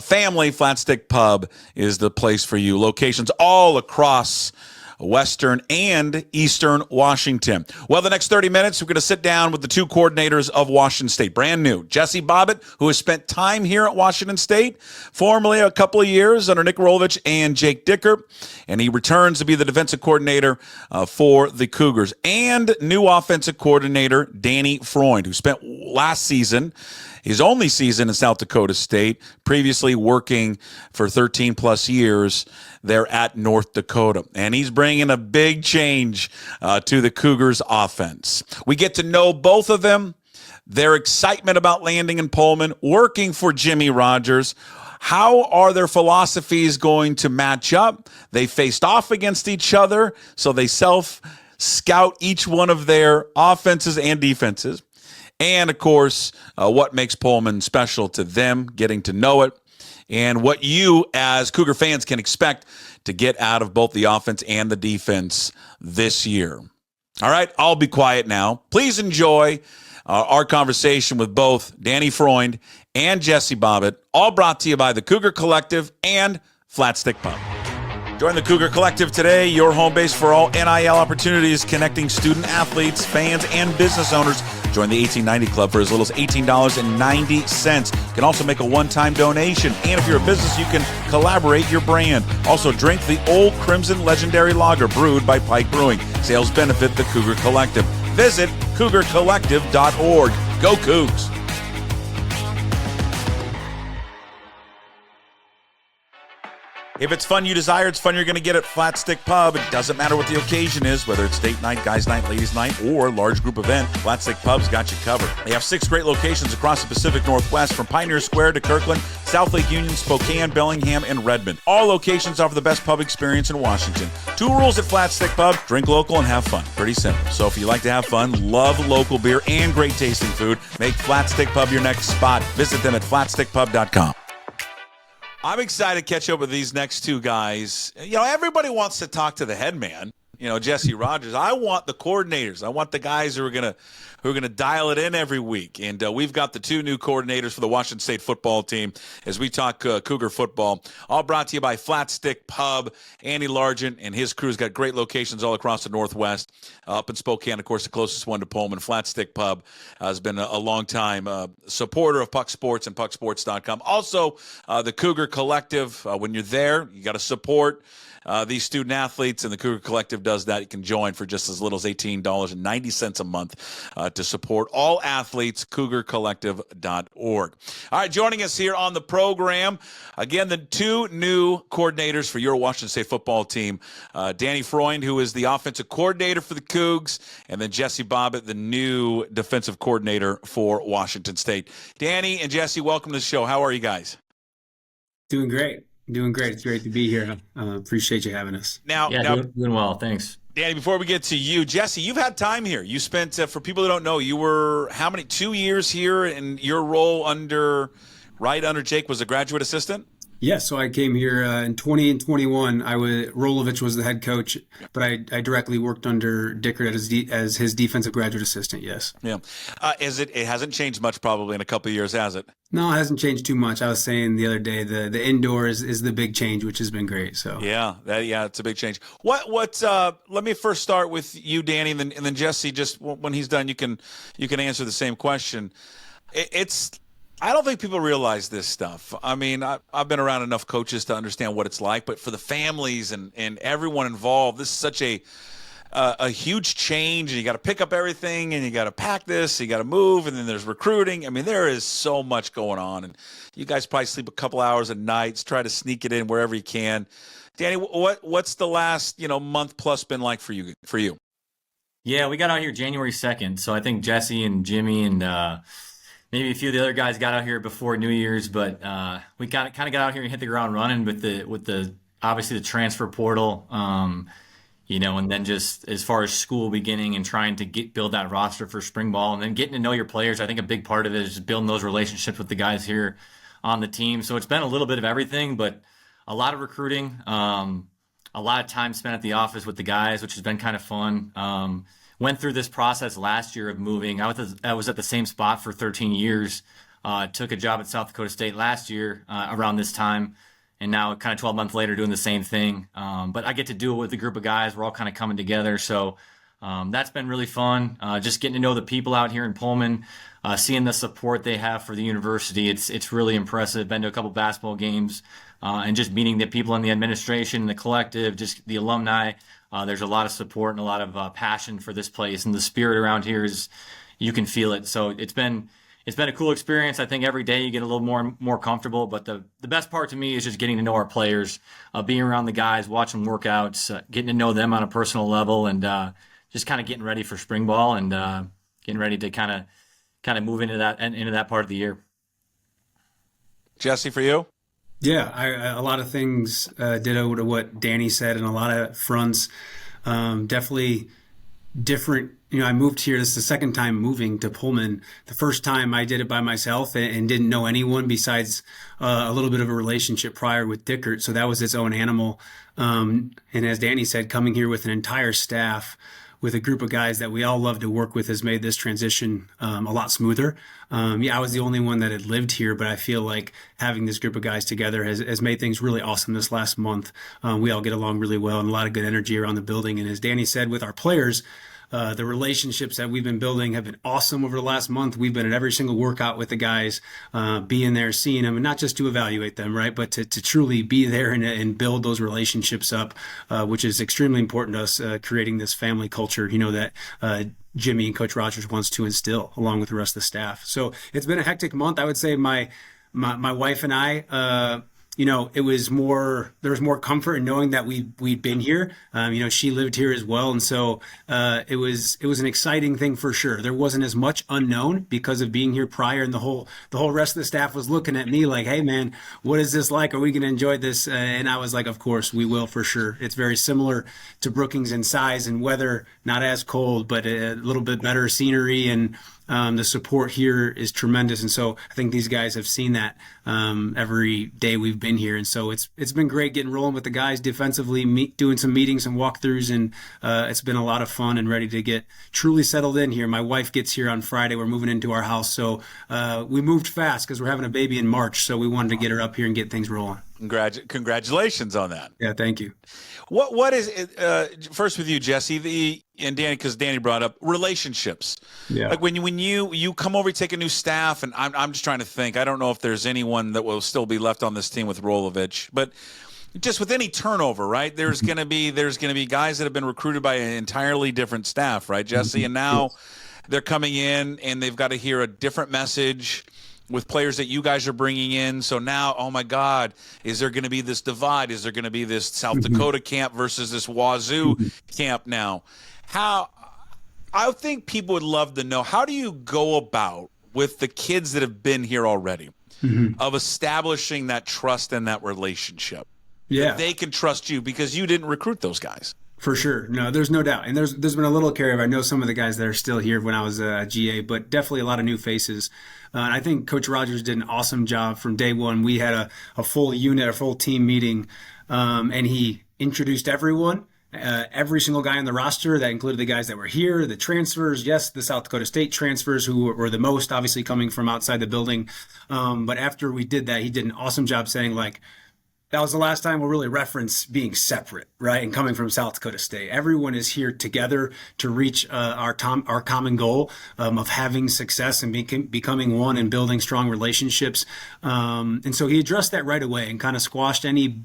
family, Flat Stick Pub is the place for you. Locations all across Western and Eastern Washington. Well, the next 30 minutes, we're going to sit down with the two coordinators of Washington State. Brand new, Jesse Bobbit, who has spent time here at Washington State, formerly a couple of years under Nick Rolovich and Jake Dicker, and he returns to be the defensive coordinator for the Cougars. And new offensive coordinator, Danny Freund, who spent last season, his only season in South Dakota State, previously working for 13-plus years there at North Dakota. And he's bringing a big change to the Cougars offense. We get to know both of them, their excitement about landing in Pullman, working for Jimmy Rogers. How are their philosophies going to match up? They faced off against each other, so they self-scout each one of their offenses and defenses. And, of course, what makes Pullman special to them, getting to know it, and what you as Cougar fans can expect to get out of both the offense and the defense this year. All right, I'll be quiet now. Please enjoy our conversation with both Danny Freund and Jesse Bobbit, all brought to you by the Cougar Collective and Flat Stick Pub. Join the Cougar Collective today, your home base for all NIL opportunities, connecting student athletes, fans, and business owners. Join the 1890 Club for as little as $18.90. You can also make a one-time donation. And if you're a business, you can collaborate your brand. Also, drink the Old Crimson Legendary Lager brewed by Pike Brewing. Sales benefit the Cougar Collective. Visit CougarCollective.org. Go Cougs! If it's fun you desire, it's fun you're going to get at Flat Stick Pub. It doesn't matter what the occasion is, whether it's date night, guys night, ladies night, or large group event, Flat Stick Pub's got you covered. They have 6 great locations across the Pacific Northwest, from Pioneer Square to Kirkland, South Lake Union, Spokane, Bellingham, and Redmond. All locations offer the best pub experience in Washington. 2 rules at Flat Stick Pub: drink local and have fun. Pretty simple. So if you like to have fun, love local beer, and great tasting food, make Flat Stick Pub your next spot. Visit them at flatstickpub.com. I'm excited to catch up with these next two guys. You know, everybody wants to talk to the head man, you know, Jesse Rogers. I want the coordinators. I want the guys who are gonna dial it in every week. And we've got the 2 new coordinators for the Washington State football team as we talk Cougar football. All brought to you by Flat Stick Pub. Andy Largent and his crew's got great locations all across the Northwest. Up in Spokane, of course, the closest one to Pullman. Flat Stick Pub has been a long time supporter of Puck Sports and pucksports.com. Also, the Cougar Collective. When you're there, you got to support these student athletes, and the Cougar Collective does that. You can join for just as little as $18.90 a month to support all athletes, CougarCollective.org. All right, joining us here on the program, again, the 2 new coordinators for your Washington State football team, Danny Freund, who is the offensive coordinator for the Cougs, and then Jesse Bobbit, the new defensive coordinator for Washington State. Danny and Jesse, welcome to the show. How are you guys?
Doing great. It's great to be here. Appreciate you having us.
Now,
doing well. Thanks.
Danny, before we get to you, Jesse, you've had time here. You spent, for people who don't know, you were how many, 2 years here, and your role under Jake was a graduate assistant?
Yeah, so I came here in 20 and 21. Rolovich was the head coach, but I directly worked under Dickert as his defensive graduate assistant, yes.
Yeah. It hasn't changed much probably in a couple of years, has it?
No, it hasn't changed too much. I was saying the other day, the indoors is the big change, which has been great. So
yeah, it's a big change. Let me first start with you, Danny, and then Jesse. Just when he's done, you can answer the same question. I don't think people realize this stuff. I mean, I've been around enough coaches to understand what it's like, but for the families and everyone involved, this is such a huge change, and you got to pick up everything, and you got to pack this, you got to move, and then there's recruiting. I mean, there is so much going on, and you guys probably sleep a couple hours at nights, try to sneak it in wherever you can. Danny, what's the last month plus been like for you?
Yeah, we got out here January 2nd, so I think Jesse and Jimmy and maybe a few of the other guys got out here before New Year's, but we kind of got out here and hit the ground running with the obviously the transfer portal, and then just as far as school beginning and trying to build that roster for spring ball, and then getting to know your players. I think a big part of it is just building those relationships with the guys here on the team. So it's been a little bit of everything, but a lot of recruiting, a lot of time spent at the office with the guys, which has been kind of fun. Went through this process last year of moving. I was at the same spot for 13 years. Took a job at South Dakota State last year around this time, and now kind of 12 months later doing the same thing. But I get to do it with a group of guys. We're all kind of coming together. So that's been really fun. Just getting to know the people out here in Pullman, seeing the support they have for the university. It's really impressive. Been to a couple basketball games and just meeting the people in the administration, the collective, just the alumni. There's a lot of support and a lot of passion for this place, and the spirit around here is, you can feel it. So it's been a cool experience. I think every day you get a little more comfortable, but the best part to me is just getting to know our players, being around the guys, watching workouts, getting to know them on a personal level, and just kind of getting ready for spring ball and getting ready to kind of move into that part of the year.
Jesse, for you?
Yeah, a lot of things ditto to what Danny said, and a lot of fronts. Definitely different. I moved here. This is the second time moving to Pullman. The first time I did it by myself and didn't know anyone besides a little bit of a relationship prior with Dickert. So that was its own animal. And as Danny said, coming here with an entire staff, with a group of guys that we all love to work with, has made this transition a lot smoother. I was the only one that had lived here, but I feel like having this group of guys together has made things really awesome this last month. We all get along really well, and a lot of good energy around the building. And as Danny said, with our players, the relationships that we've been building have been awesome over the last month. We've been at every single workout with the guys, being there, seeing them, and not just to evaluate them, right, but to truly be there and build those relationships up, which is extremely important to us, creating this family culture, that Jimmy and Coach Rogers wants to instill along with the rest of the staff. So it's been a hectic month. I would say my wife and I, there was more comfort in knowing that we'd been here. She lived here as well. And so, it was an exciting thing for sure. There wasn't as much unknown because of being here prior, and the whole rest of the staff was looking at me like, hey man, what is this like? Are we going to enjoy this? And I was like, of course we will, for sure. It's very similar to Brookings in size and weather, not as cold, but a little bit better scenery, and the support here is tremendous. And so I think these guys have seen that every day we've been here. And so it's been great getting rolling with the guys defensively, doing some meetings and walkthroughs, and it's been a lot of fun and ready to get truly settled in here. My wife gets here on Friday. We're moving into our house. So we moved fast because we're having a baby in March. So we wanted to get her up here and get things rolling.
Congratulations on that.
Yeah, thank you.
What is it, first with you, Jesse, and Danny, because Danny brought up relationships.
Yeah.
Like when you come over, you take a new staff, and I'm just trying to think. I don't know if there's anyone that will still be left on this team with Rolovich, but just with any turnover, right? There's gonna be guys that have been recruited by an entirely different staff, right, Jesse? And now they're coming in and they've got to hear a different message with players that you guys are bringing in. So now, oh my God, is there going to be this divide? Is there going to be this South Dakota camp versus this Wazzu camp now? I think people would love to know, how do you go about with the kids that have been here already of establishing that trust and that relationship?
Yeah.
That they can trust you because you didn't recruit those guys.
For sure. No, there's no doubt. And there's been a little carryover. I know some of the guys that are still here when I was a GA, but definitely a lot of new faces. And I think Coach Rogers did an awesome job from day one. We had a full unit, a full team meeting, and he introduced everyone. Every single guy on the roster. That included the guys that were here, the transfers, yes, the South Dakota State transfers, who were the most obviously coming from outside the building. But after we did that, he did an awesome job saying, like, that was the last time we'll really reference being separate, right? And coming from South Dakota State. Everyone is here together to reach our common goal of having success and becoming one and building strong relationships. And so he addressed that right away and kind of squashed any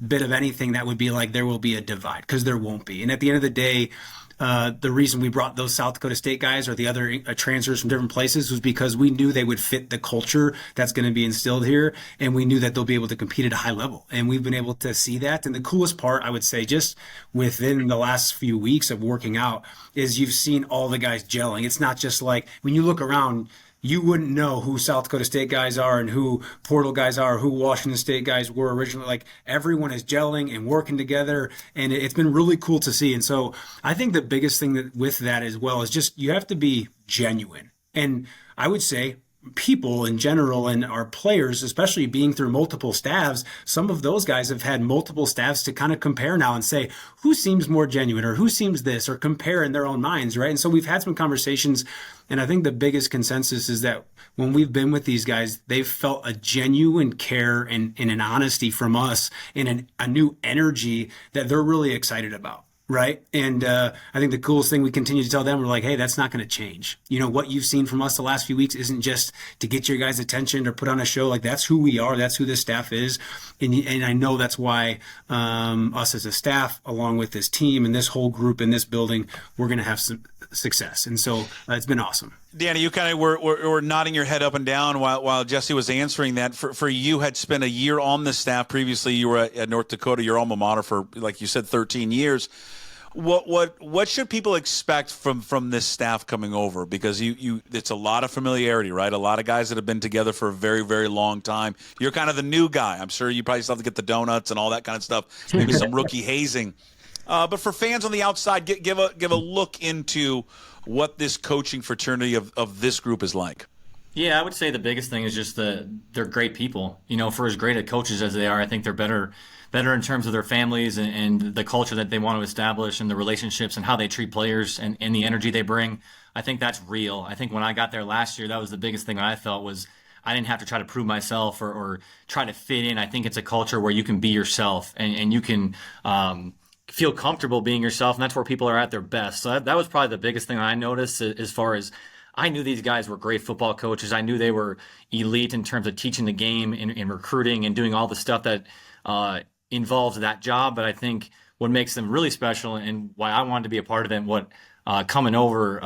bit of anything that would be like there will be a divide, because there won't be. And at the end of the day, the reason we brought those South Dakota State guys or the other transfers from different places was because we knew they would fit the culture that's going to be instilled here, and we knew that they'll be able to compete at a high level. And we've been able to see that. And the coolest part, I would say, just within the last few weeks of working out, is you've seen all the guys gelling. It's not just like when you look around, you wouldn't know who South Dakota State guys are and who Portal guys are, who Washington State guys were originally. Like, everyone is gelling and working together, and it's been really cool to see. And so I think the biggest thing that with that as well is just you have to be genuine. And I would say people in general and our players, especially being through multiple staffs, some of those guys have had multiple staffs to kind of compare now and say, who seems more genuine or who seems this, or compare in their own minds, right? And so we've had some conversations, and I think the biggest consensus is that when we've been with these guys, they've felt a genuine care and an honesty from us and a new energy that they're really excited about. Right. And I think the coolest thing we continue to tell them, we're like, hey, that's not going to change. You know, what you've seen from us the last few weeks isn't just to get your guys' attention or put on a show. Like, that's who we are. That's who this staff is. And I know that's why us as a staff, along with this team and this whole group in this building, we're going to have some success. And so it's been awesome.
Danny, you kind of were nodding your head up and down while Jesse was answering that. For you, had spent a year on the staff previously. You were at North Dakota, your alma mater, for, like you said, 13 years. What should people expect from this staff coming over? Because it's a lot of familiarity, right? A lot of guys that have been together for a very, very long time. You're kind of the new guy. I'm sure you probably still have to get the donuts and all that kind of stuff. Maybe some rookie hazing. But for fans on the outside, give a look into what this coaching fraternity of this group is like.
Yeah, I would say the biggest thing is just they're great people. You know, for as great at coaches as they are, I think they're better in terms of their families and the culture that they want to establish and the relationships and how they treat players and the energy they bring. I think that's real. I think when I got there last year, that was the biggest thing that I felt was I didn't have to try to prove myself or try to fit in. I think it's a culture where you can be yourself and you can feel comfortable being yourself, and that's where people are at their best. So that was probably the biggest thing I noticed as far as I knew these guys were great football coaches. I knew they were elite in terms of teaching the game and recruiting and doing all the stuff that involves that job. But I think what makes them really special and why I wanted to be a part of it and what coming over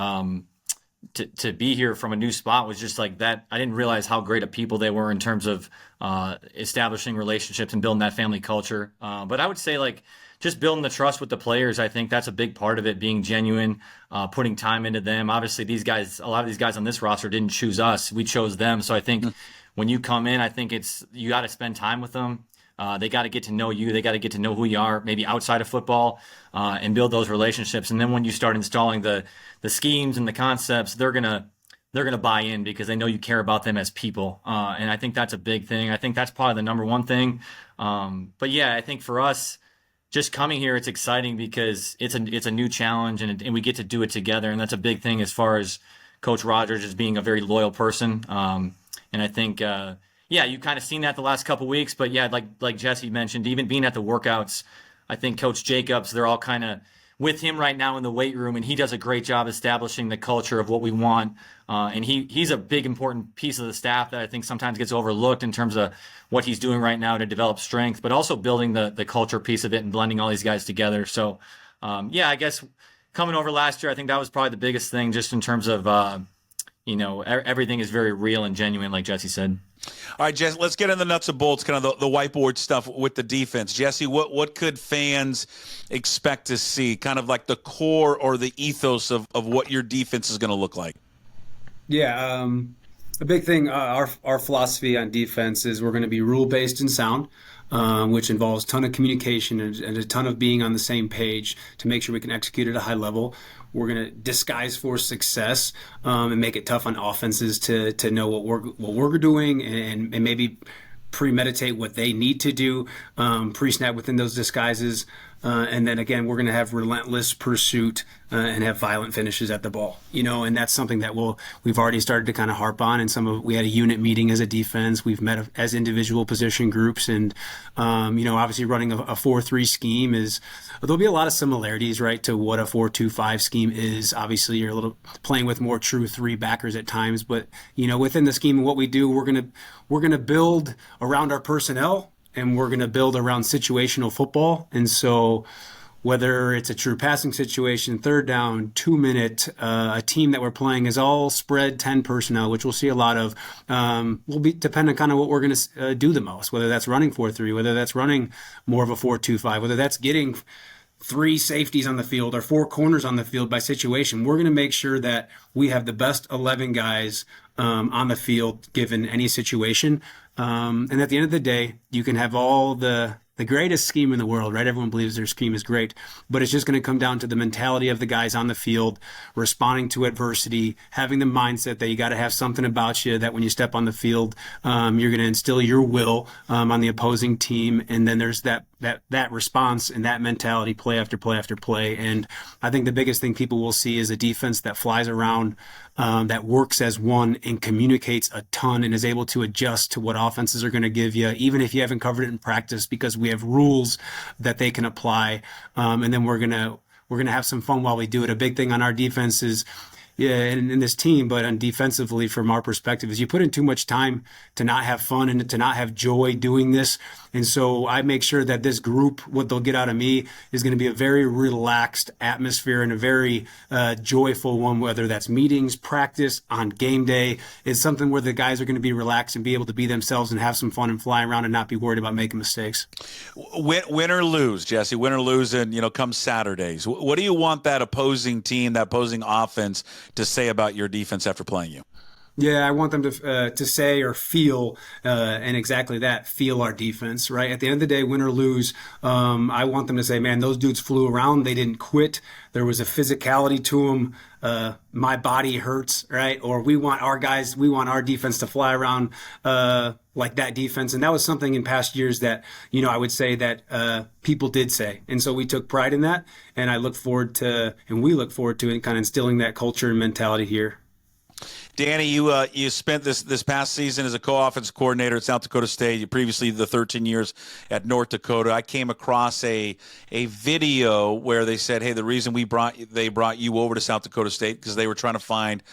to be here from a new spot was just like that. I didn't realize how great of people they were in terms of establishing relationships and building that family culture. But I would say, like, just building the trust with the players, I think that's a big part of it, being genuine, putting time into them. Obviously, a lot of these guys on this roster didn't choose us. We chose them. So I think when you come in, I think you got to spend time with them. They got to get to know you. They got to get to know who you are, maybe outside of football, and build those relationships. And then when you start installing the schemes and the concepts, they're gonna buy in because they know you care about them as people. And I think that's a big thing. I think that's probably the number one thing. But yeah, I think for us, just coming here, it's exciting because it's a new challenge and we get to do it together. And that's a big thing as far as Coach Rogers as being a very loyal person. And I think, you kind of seen that the last couple of weeks. But yeah, like Jesse mentioned, even being at the workouts, I think Coach Jacobs, they're all kind of with him right now in the weight room, and he does a great job establishing the culture of what we want. And he's a big, important piece of the staff that I think sometimes gets overlooked in terms of what he's doing right now to develop strength, but also building the culture piece of it and blending all these guys together. So, I guess coming over last year, I think that was probably the biggest thing just in terms of, everything is very real and genuine, like Jesse said.
All right, Jesse, let's get in the nuts and bolts, kind of the whiteboard stuff with the defense. Jesse, what could fans expect to see, kind of like the core or the ethos of what your defense is going to look like?
Yeah, a big thing, our philosophy on defense is we're going to be rule-based and sound, which involves a ton of communication and a ton of being on the same page to make sure we can execute at a high level. We're going to disguise for success and make it tough on offenses to know what we're doing and maybe premeditate what they need to do, pre-snap within those disguises. And then again, we're going to have relentless pursuit and have violent finishes at the ball, and that's something that we've already started to kind of harp on. And we had a unit meeting as a defense. We've met as individual position groups, and obviously running a 4-3 scheme there'll be a lot of similarities, right, to what a 4-2-5 scheme is. Obviously, you're a little playing with more true three backers at times, but within the scheme and what we do, we're gonna build around our personnel. And we're going to build around situational football. And so whether it's a true passing situation, third down, 2-minute, a team that we're playing is all spread 10 personnel, which we'll see a lot of, will be dependent on kind of what we're going to do the most, whether that's running 4-3, whether that's running more of a 4-2-5, whether that's getting 3 safeties on the field or 4 corners on the field by situation. We're going to make sure that we have the best 11 guys on the field given any situation. And at the end of the day, you can have all the greatest scheme in the world, right? Everyone believes their scheme is great, but it's just going to come down to the mentality of the guys on the field, responding to adversity, having the mindset that you got to have something about you that when you step on the field, you're going to instill your will on the opposing team. And then there's that response and that mentality play after play after play. And I think the biggest thing people will see is a defense that flies around, that works as one and communicates a ton and is able to adjust to what offenses are going to give you, even if you haven't covered it in practice, because we have rules that they can apply. And then we're gonna have some fun while we do it. A big thing on our defense is, in this team, but on defensively from our perspective, is you put in too much time to not have fun and to not have joy doing this. And so I make sure that this group, what they'll get out of me is going to be a very relaxed atmosphere and a very joyful one, whether that's meetings, practice, on game day. It's something where the guys are going to be relaxed and be able to be themselves and have some fun and fly around and not be worried about making mistakes.
Win or lose, Jesse, win or lose, and come Saturdays. What do you want that opposing team, that opposing offense to say about your defense after playing you?
Yeah, I want them to say or feel, and exactly that, feel our defense, right? At the end of the day, win or lose, I want them to say, man, those dudes flew around. They didn't quit. There was a physicality to them. My body hurts, right? Or we want our defense to fly around like that defense. And that was something in past years that, I would say that people did say. And so we took pride in that. And we look forward to it, kind of instilling that culture and mentality here.
Danny, you spent this past season as a co-offensive coordinator at South Dakota State. You previously the 13 years at North Dakota. I came across a video where they said, hey, the reason they brought you over to South Dakota State because they were trying to find,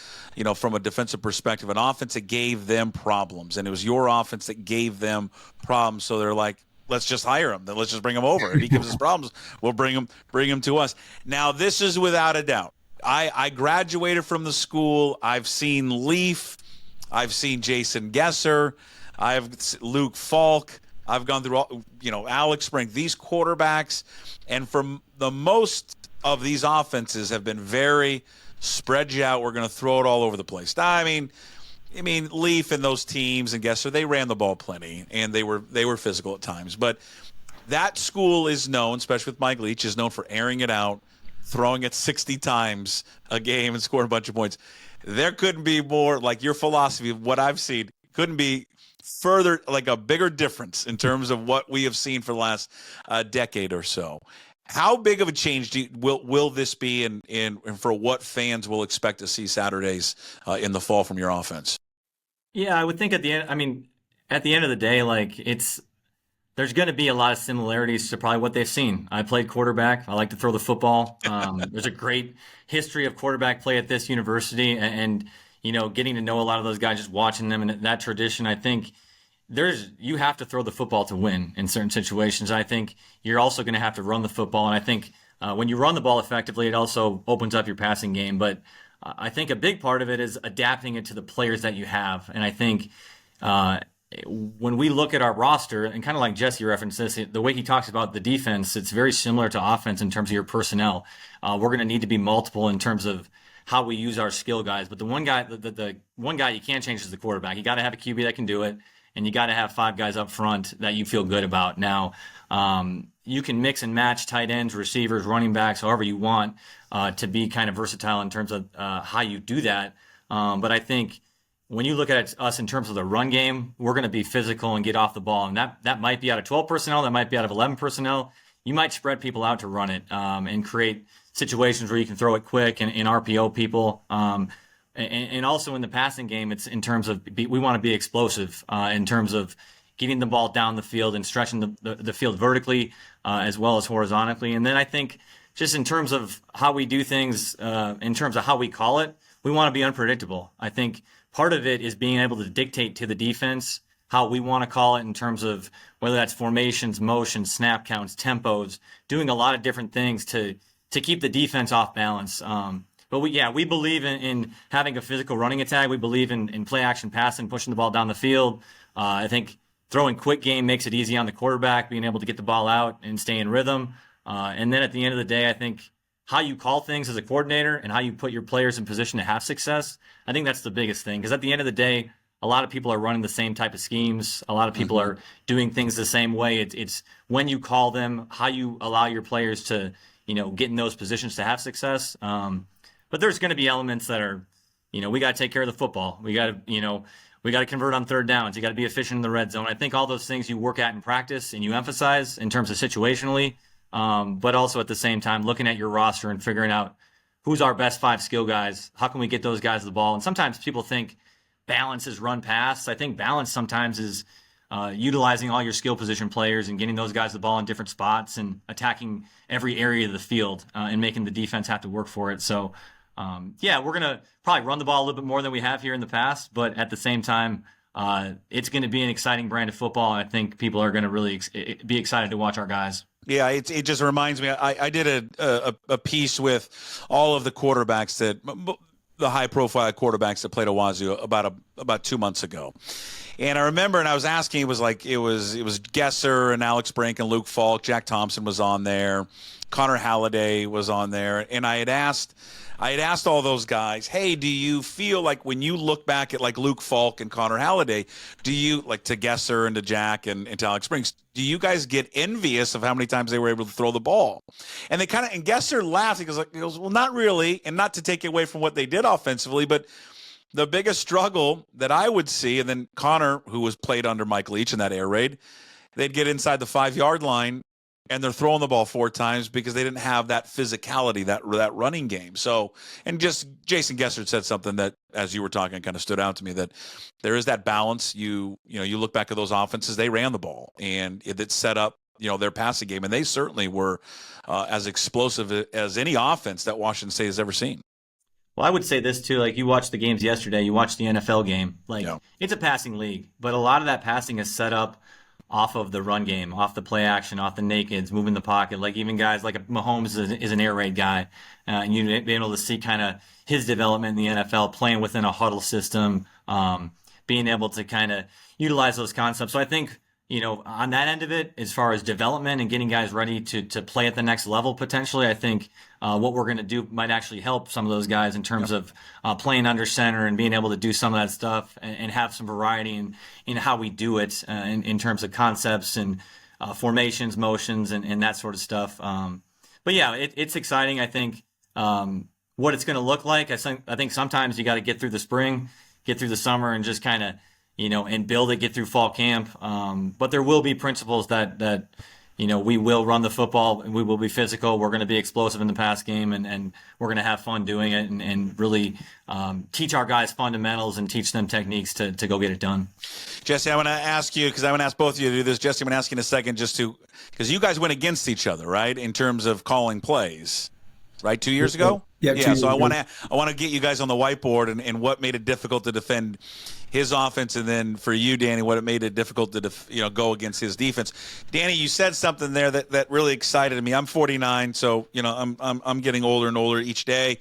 from a defensive perspective, an offense that gave them problems, and it was your offense that gave them problems. So they're like, let's just hire him. Then let's just bring him over. If he gives us problems, we'll bring him to us. Now, this is without a doubt. I graduated from the school. I've seen Leaf. I've seen Jason Gesser. I've Luke Falk. I've gone through all, Alex Spring. These quarterbacks, and from the most of these offenses have been very spread you out. We're going to throw it all over the place. Now, I mean, Leaf and those teams and Gesser, they ran the ball plenty, and they were physical at times. But that school is known, especially with Mike Leach, is known for airing it out, throwing it 60 times a game and scoring a bunch of points. There couldn't be more, like your philosophy of what I've seen, couldn't be further, like a bigger difference in terms of what we have seen for the last decade or so. How big of a change will this be, and for what fans will expect to see Saturdays in the fall from your offense?
Yeah, I would think at the end of the day, there's going to be a lot of similarities to probably what they've seen. I played quarterback. I like to throw the football. There's a great history of quarterback play at this university, and getting to know a lot of those guys, just watching them, and that tradition. I think you have to throw the football to win in certain situations. I think you're also going to have to run the football, and I think when you run the ball effectively, it also opens up your passing game. But I think a big part of it is adapting it to the players that you have, and I think. When we look at our roster, and kind of like Jesse referenced this, the way he talks about the defense, it's very similar to offense in terms of your personnel. We're going to need to be multiple in terms of how we use our skill guys. But the one guy you can't change is the quarterback. You got to have a QB that can do it, and you got to have 5 guys up front that you feel good about. Now, you can mix and match tight ends, receivers, running backs, however you want to be kind of versatile in terms of how you do that. But I think when you look at us in terms of the run game, we're going to be physical and get off the ball. And that might be out of 12 personnel. That might be out of 11 personnel. You might spread people out to run it and create situations where you can throw it quick and RPO people. And also in the passing game, it's in terms of we want to be explosive in terms of getting the ball down the field and stretching the field vertically as well as horizontally. And then I think just in terms of how we do things, in terms of how we call it, we want to be unpredictable. I think part of it is being able to dictate to the defense how we want to call it in terms of whether that's formations, motions, snap counts, tempos, doing a lot of different things to keep the defense off balance. But we believe in having a physical running attack. We believe in play action passing, pushing the ball down the field. I think throwing quick game makes it easy on the quarterback, being able to get the ball out and stay in rhythm. And then at the end of the day, I think how you call things as a coordinator and how you put your players in position to have success, I think that's the biggest thing. Because at the end of the day, a lot of people are running the same type of schemes. A lot of people are doing things the same way. It's when you call them, how you allow your players to, get in those positions to have success. But there's going to be elements that are, we got to take care of the football. We got to convert on third downs. You got to be efficient in the red zone. I think all those things you work at in practice and you emphasize in terms of situationally, but also at the same time looking at your roster and figuring out who's our best 5 skill guys. How can we get those guys the ball? And sometimes people think balance is run pass. I think balance sometimes is utilizing all your skill position players and getting those guys the ball in different spots and attacking every area of the field and making the defense have to work for it. So, we're going to probably run the ball a little bit more than we have here in the past, but at the same time, it's going to be an exciting brand of football. And I think people are going to really be excited to watch our guys.
Yeah, it just reminds me. I did a piece with all of the quarterbacks the high-profile quarterbacks that played at Wazzu about 2 months ago, and I remember, and I was asking, it was Gesser and Alex Brink and Luke Falk, Jack Thompson was on there, Connor Halliday was on there, and I had asked all those guys, hey, do you feel like when you look back at like Luke Falk and Connor Halliday, do you, like to Gesser and to Jack and to Alex Brinks, do you guys get envious of how many times they were able to throw the ball? And and Gesser laughed. He goes, well, not really, and not to take away from what they did offensively, but the biggest struggle that I would see, and then Connor, who was played under Mike Leach in that air raid, they'd get inside the 5-yard line, and they're throwing the ball 4 times because they didn't have that physicality, that running game. So, and just Jason Gesser said something that, as you were talking, kind of stood out to me, that there is that balance. You look back at those offenses, they ran the ball, and it set up, their passing game, and they certainly were as explosive as any offense that Washington State has ever seen.
Well, I would say this too, like you watched the games yesterday, you watched the NFL game, It's a passing league, but a lot of that passing is set up off of the run game, off the play action, off the nakeds, moving the pocket. Like even guys like Mahomes is an air raid guy, and you'd be able to see kind of his development in the NFL, playing within a huddle system, being able to kind of utilize those concepts. So I think, on that end of it, as far as development and getting guys ready to play at the next level potentially, I think what we're going to do might actually help some of those guys in terms of playing under center and being able to do some of that stuff and have some variety in how we do it in terms of concepts and formations, motions, and that sort of stuff. But yeah, it's exciting. I think what it's going to look like. I think sometimes you got to get through the spring, get through the summer, and just kind of and build it, get through fall camp. But there will be principles that we will run the football, and we will be physical. We're going to be explosive in the pass game, and we're going to have fun doing it and really teach our guys fundamentals and teach them techniques to go get it done.
Jesse, I want to ask you, because I want to ask both of you to do this. Jesse, I'm going to ask you in a second because you guys went against each other, right, in terms of calling plays, right, 2 years ago?
Yeah.
So I want to get you guys on the whiteboard and what made it difficult to defend his offense, and then for you, Danny, what it made it difficult to go against his defense. Danny, you said something there that really excited me. I'm 49, so I'm getting older and older each day.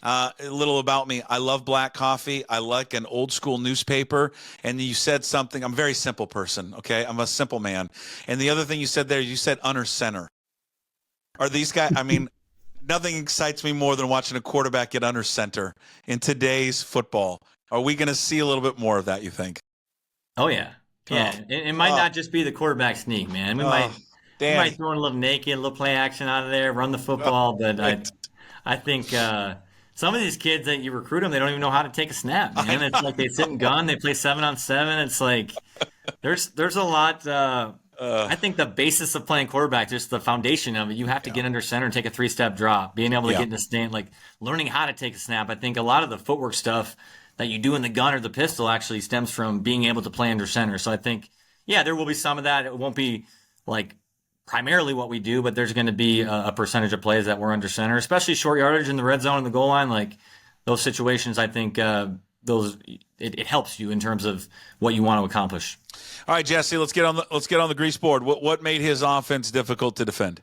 A little about me: I love black coffee. I like an old school newspaper. And you said something. I'm a very simple person. Okay, I'm a simple man. And the other thing you said there, you said under center. Are these guys? I mean, nothing excites me more than watching a quarterback get under center in today's football. Are we going to see a little bit more of that, you think?
Oh, yeah. Yeah. It might not just be the quarterback sneak, man. We might throw in a little naked, a little play action out of there, run the football. But I think some of these kids that you recruit them, they don't even know how to take a snap, man. It's like they sit and gun. They play 7-on-7. It's like there's a lot. I think the basis of playing quarterback, just the foundation of it, you have to get under center and take a 3-step drop, being able to get in the stand, like learning how to take a snap. I think a lot of the footwork stuff that you do in the gun or the pistol actually stems from being able to play under center. So I think, there will be some of that. It won't be like primarily what we do, but there's going to be a percentage of plays that we're under center, especially short yardage in the red zone and the goal line. Like those situations, I think it helps you in terms of what you want to accomplish.
All right, Jesse, let's get on the grease board. What made his offense difficult to defend?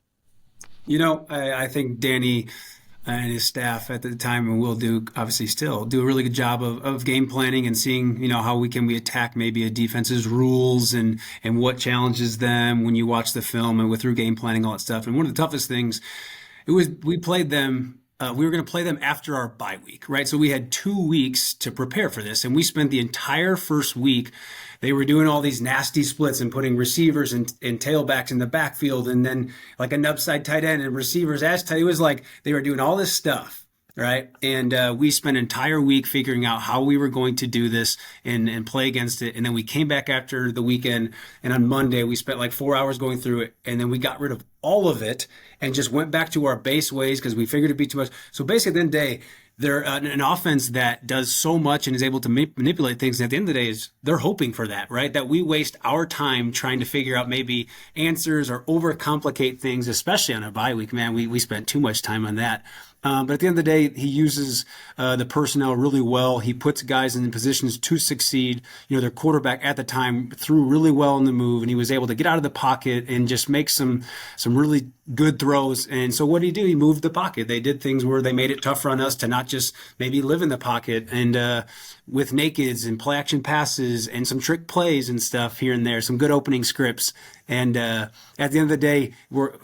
I think Danny and his staff at the time, and will do, obviously still do a really good job of game planning and seeing, how we attack maybe a defense's rules and what challenges them when you watch the film and with through game planning, all that stuff. And one of the toughest things, we played them. We were going to play them after our bye week, right? So we had 2 weeks to prepare for this, and we spent the entire first week. They were doing all these nasty splits and putting receivers and tailbacks in the backfield, and then like an upside tight end and receivers as tight. It was like they were doing all this stuff, right? And we spent an entire week figuring out how we were going to do this and play against it. And then we came back after the weekend, and on Monday we spent like 4 hours going through it, and then we got rid of all of it and just went back to our base ways because we figured it'd be too much. So basically, at the end of the day, they're an offense that does so much and is able to manipulate things. And at the end of the day, is they're hoping for that, right? That we waste our time trying to figure out maybe answers or overcomplicate things, especially on a bye week. Man, we spent too much time on that. But at the end of the day, he uses the personnel really well. He puts guys in positions to succeed. Their quarterback at the time threw really well in the move, and he was able to get out of the pocket and just make some really good throws. And so what did he do? He moved the pocket. They did things where they made it tougher on us to not just maybe live in the pocket, and with nakeds and play action passes and some trick plays and stuff here and there, some good opening scripts. And at the end of the day,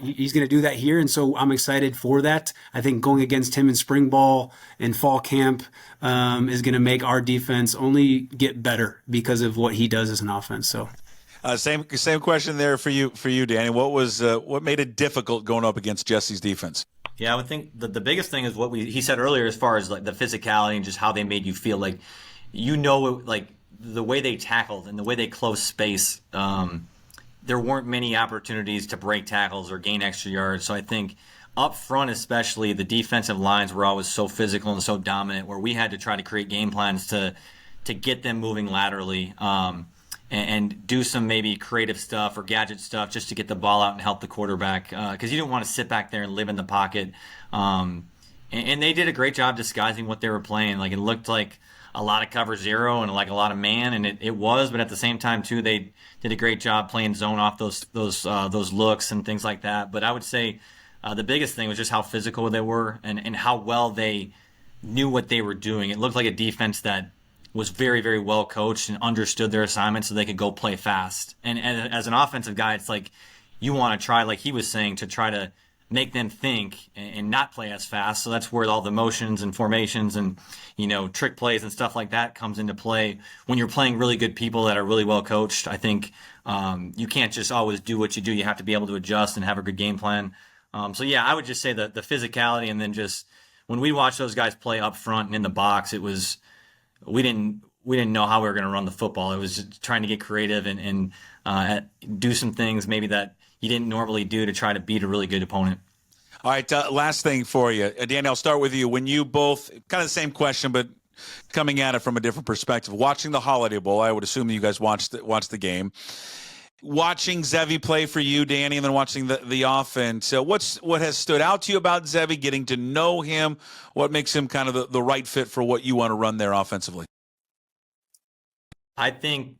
he's going to do that here. And so I'm excited for that. I think going against him in spring ball and fall camp is going to make our defense only get better because of what he does as an offense. So
same question there for you, Danny. What made it difficult going up against Jesse's defense?
Yeah, I would think the biggest thing is what he said earlier, as far as like the physicality and just how they made you feel. Like, like the way they tackled and the way they closed space. There weren't many opportunities to break tackles or gain extra yards. So I think up front, especially, the defensive lines were always so physical and so dominant, where we had to try to create game plans to get them moving laterally, and do some maybe creative stuff or gadget stuff just to get the ball out and help the quarterback, because you didn't want to sit back there and live in the pocket. And they did a great job disguising what they were playing. Like, it looked like a lot of cover zero and like a lot of man, and it was, but at the same time too, they did a great job playing zone off those looks and things like that. But I would say the biggest thing was just how physical they were and how well they knew what they were doing. It looked like a defense that was very, very well coached and understood their assignment so they could go play fast. And as an offensive guy, it's like you want to try, like he was saying, to try to make them think and not play as fast. So that's where all the motions and formations and, trick plays and stuff like that comes into play. When you're playing really good people that are really well coached, I think you can't just always do what you do. You have to be able to adjust and have a good game plan. So yeah, I would just say the physicality, and then just when we watched those guys play up front and in the box, it was, we didn't know how we were going to run the football. It was just trying to get creative and do some things maybe that you didn't normally do to try to beat a really good opponent.
All right, last thing for you. Danny, I'll start with you. When you both, kind of the same question, but coming at it from a different perspective, watching the Holiday Bowl, I would assume you guys watched the game. Watching Zevi play for you, Danny, and then watching the offense, what has stood out to you about Zevi, getting to know him? What makes him kind of the right fit for what you want to run there offensively?
I think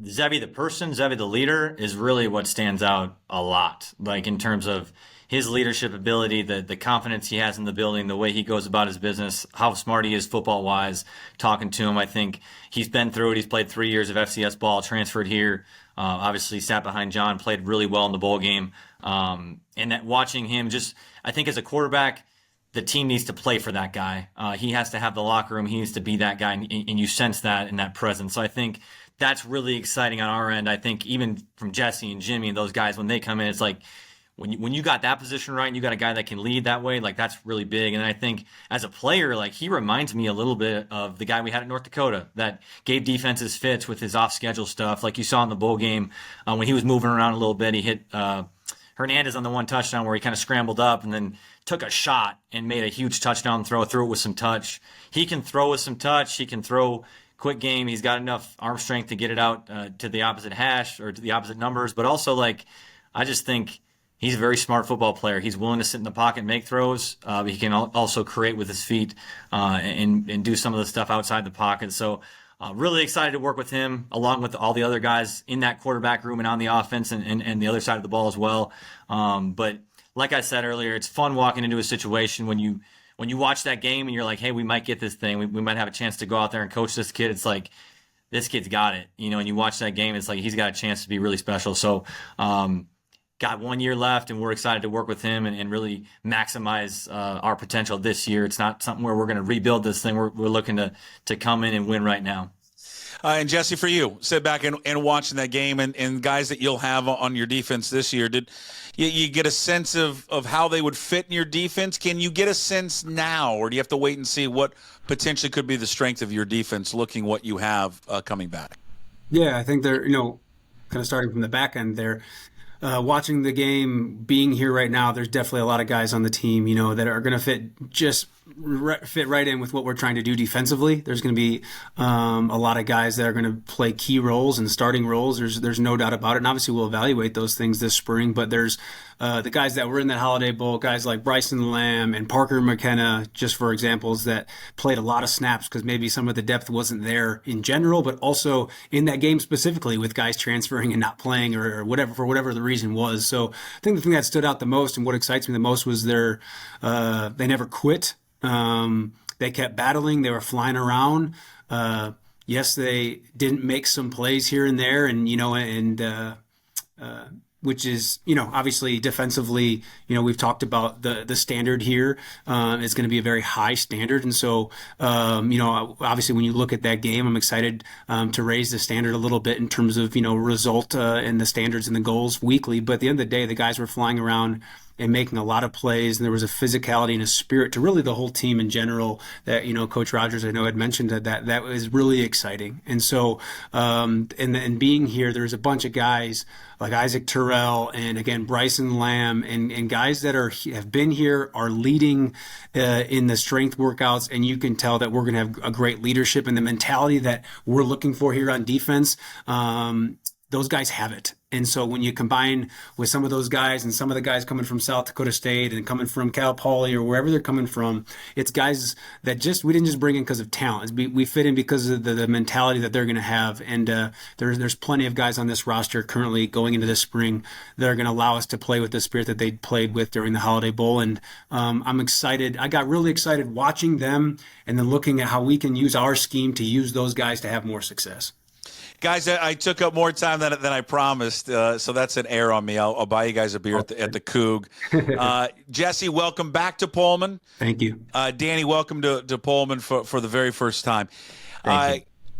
Zevi the person, Zevi the leader, is really what stands out a lot. Like, in terms of his leadership ability, the confidence he has in the building, the way he goes about his business, how smart he is football-wise, talking to him. I think he's been through it. He's played 3 years of FCS ball, transferred here, obviously sat behind John, played really well in the bowl game. And that watching him, just, I think as a quarterback, the team needs to play for that guy. He has to have the locker room. He needs to be that guy, and you sense that in that presence. So I think that's really exciting on our end. I think even from Jesse and Jimmy and those guys, when they come in, it's like, when you got that position right and you got a guy that can lead that way, like, that's really big. And I think as a player, like, he reminds me a little bit of the guy we had at North Dakota that gave defenses fits with his off-schedule stuff. Like you saw in the bowl game, when he was moving around a little bit, he hit Hernandez on the one touchdown where he kind of scrambled up and then took a shot and made a huge touchdown throw it with some touch. He can throw with some touch. He can throw quick game. He's got enough arm strength to get it out to the opposite hash or to the opposite numbers. But also, like, I just think he's a very smart football player. He's willing to sit in the pocket and make throws. He can also create with his feet and do some of the stuff outside the pocket. So really excited to work with him, along with all the other guys in that quarterback room and on the offense and the other side of the ball as well. But like I said earlier, it's fun walking into a situation when when you watch that game and you're like, hey, we might get this thing. We might have a chance to go out there and coach this kid. It's like, this kid's got it, and you watch that game, it's like he's got a chance to be really special. So got 1 year left, and we're excited to work with him and really maximize our potential this year. It's not something where we're going to rebuild this thing. We're looking to come in and win right now.
And Jesse, for you, sit back and watching that game and guys that you'll have on your defense this year, did you get a sense of how they would fit in your defense? Can you get a sense now, or do you have to wait and see what potentially could be the strength of your defense looking what you have coming back?
Yeah, I think they're, kind of starting from the back end there. Watching the game, being here right now, there's definitely a lot of guys on the team, that are going to fit right in with what we're trying to do defensively. There's going to be a lot of guys that are going to play key roles and starting roles. There's no doubt about it. And obviously we'll evaluate those things this spring, but there's the guys that were in that Holiday Bowl, guys like Bryson Lamb and Parker McKenna, just for examples, that played a lot of snaps because maybe some of the depth wasn't there in general, but also in that game specifically with guys transferring and not playing or whatever, for whatever the reason was. So I think the thing that stood out the most and what excites me the most was they never quit. They kept battling. They were flying around. Yes, they didn't make some plays here and there, and which is, obviously defensively, we've talked about the standard here. It's going to be a very high standard. And so, obviously when you look at that game, I'm excited to raise the standard a little bit in terms of, result and the standards and the goals weekly. But at the end of the day, the guys were flying around and making a lot of plays, and there was a physicality and a spirit to really the whole team in general that, Coach Rogers, I know, had mentioned that was really exciting. And so, and being here, there's a bunch of guys like Isaac Terrell and, again, Bryson Lamb and guys that have been here, are leading in the strength workouts, and you can tell that we're going to have a great leadership and the mentality that we're looking for here on defense. Those guys have it. And so when you combine with some of those guys and some of the guys coming from South Dakota State and coming from Cal Poly or wherever they're coming from, it's guys that we didn't just bring in because of talent. We fit in because of the mentality that they're going to have. And there's plenty of guys on this roster currently going into this spring that are going to allow us to play with the spirit that they played with during the Holiday Bowl. And I'm excited. I got really excited watching them and then looking at how we can use our scheme to use those guys to have more success.
Guys, I took up more time than I promised, so that's an error on me. I'll buy you guys a beer at the Coug. Jesse, welcome back to Pullman.
Thank you.
Danny, welcome to Pullman for the very first time.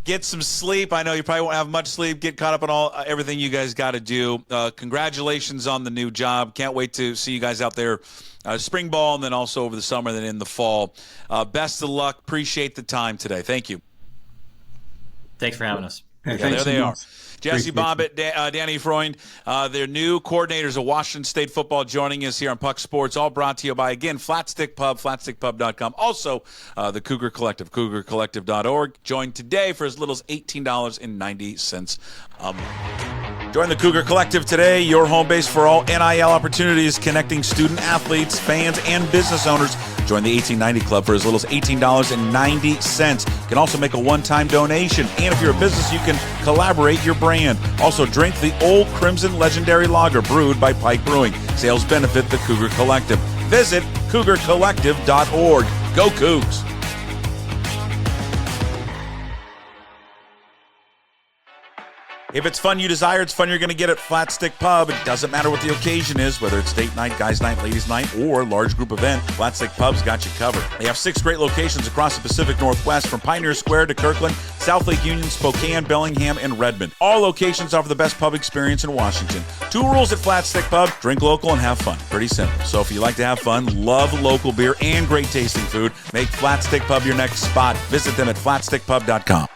Get some sleep. I know you probably won't have much sleep. Get caught up on everything you guys got to do. Congratulations on the new job. Can't wait to see you guys out there spring ball and then also over the summer and then in the fall. Best of luck. Appreciate the time today. Thank you.
Thanks for having us.
Yeah, there they are. Jesse Bobbit, Danny Freund, their new coordinators of Washington State football, joining us here on Puck Sports, all brought to you by, again, Flatstick Pub, flatstickpub.com. Also, the Cougar Collective, cougarcollective.org. Join today for as little as $18.90 a month. Join the Cougar Collective today, your home base for all NIL opportunities, connecting student athletes, fans, and business owners. Join the 1890 Club for as little as $18.90. You can also make a one-time donation. And if you're a business, you can collaborate your brand. Also, drink the Old Crimson Legendary Lager brewed by Pike Brewing. Sales benefit the Cougar Collective. Visit cougarcollective.org. Go Cougs! If it's fun you desire, it's fun you're going to get at Flat Stick Pub. It doesn't matter what the occasion is, whether it's date night, guys night, ladies night, or large group event, Flat Stick Pub's got you covered. They have 6 great locations across the Pacific Northwest, from Pioneer Square to Kirkland, South Lake Union, Spokane, Bellingham, and Redmond. All locations offer the best pub experience in Washington. 2 rules at Flat Stick Pub: drink local and have fun. Pretty simple. So if you like to have fun, love local beer, and great tasting food, make Flat Stick Pub your next spot. Visit them at flatstickpub.com.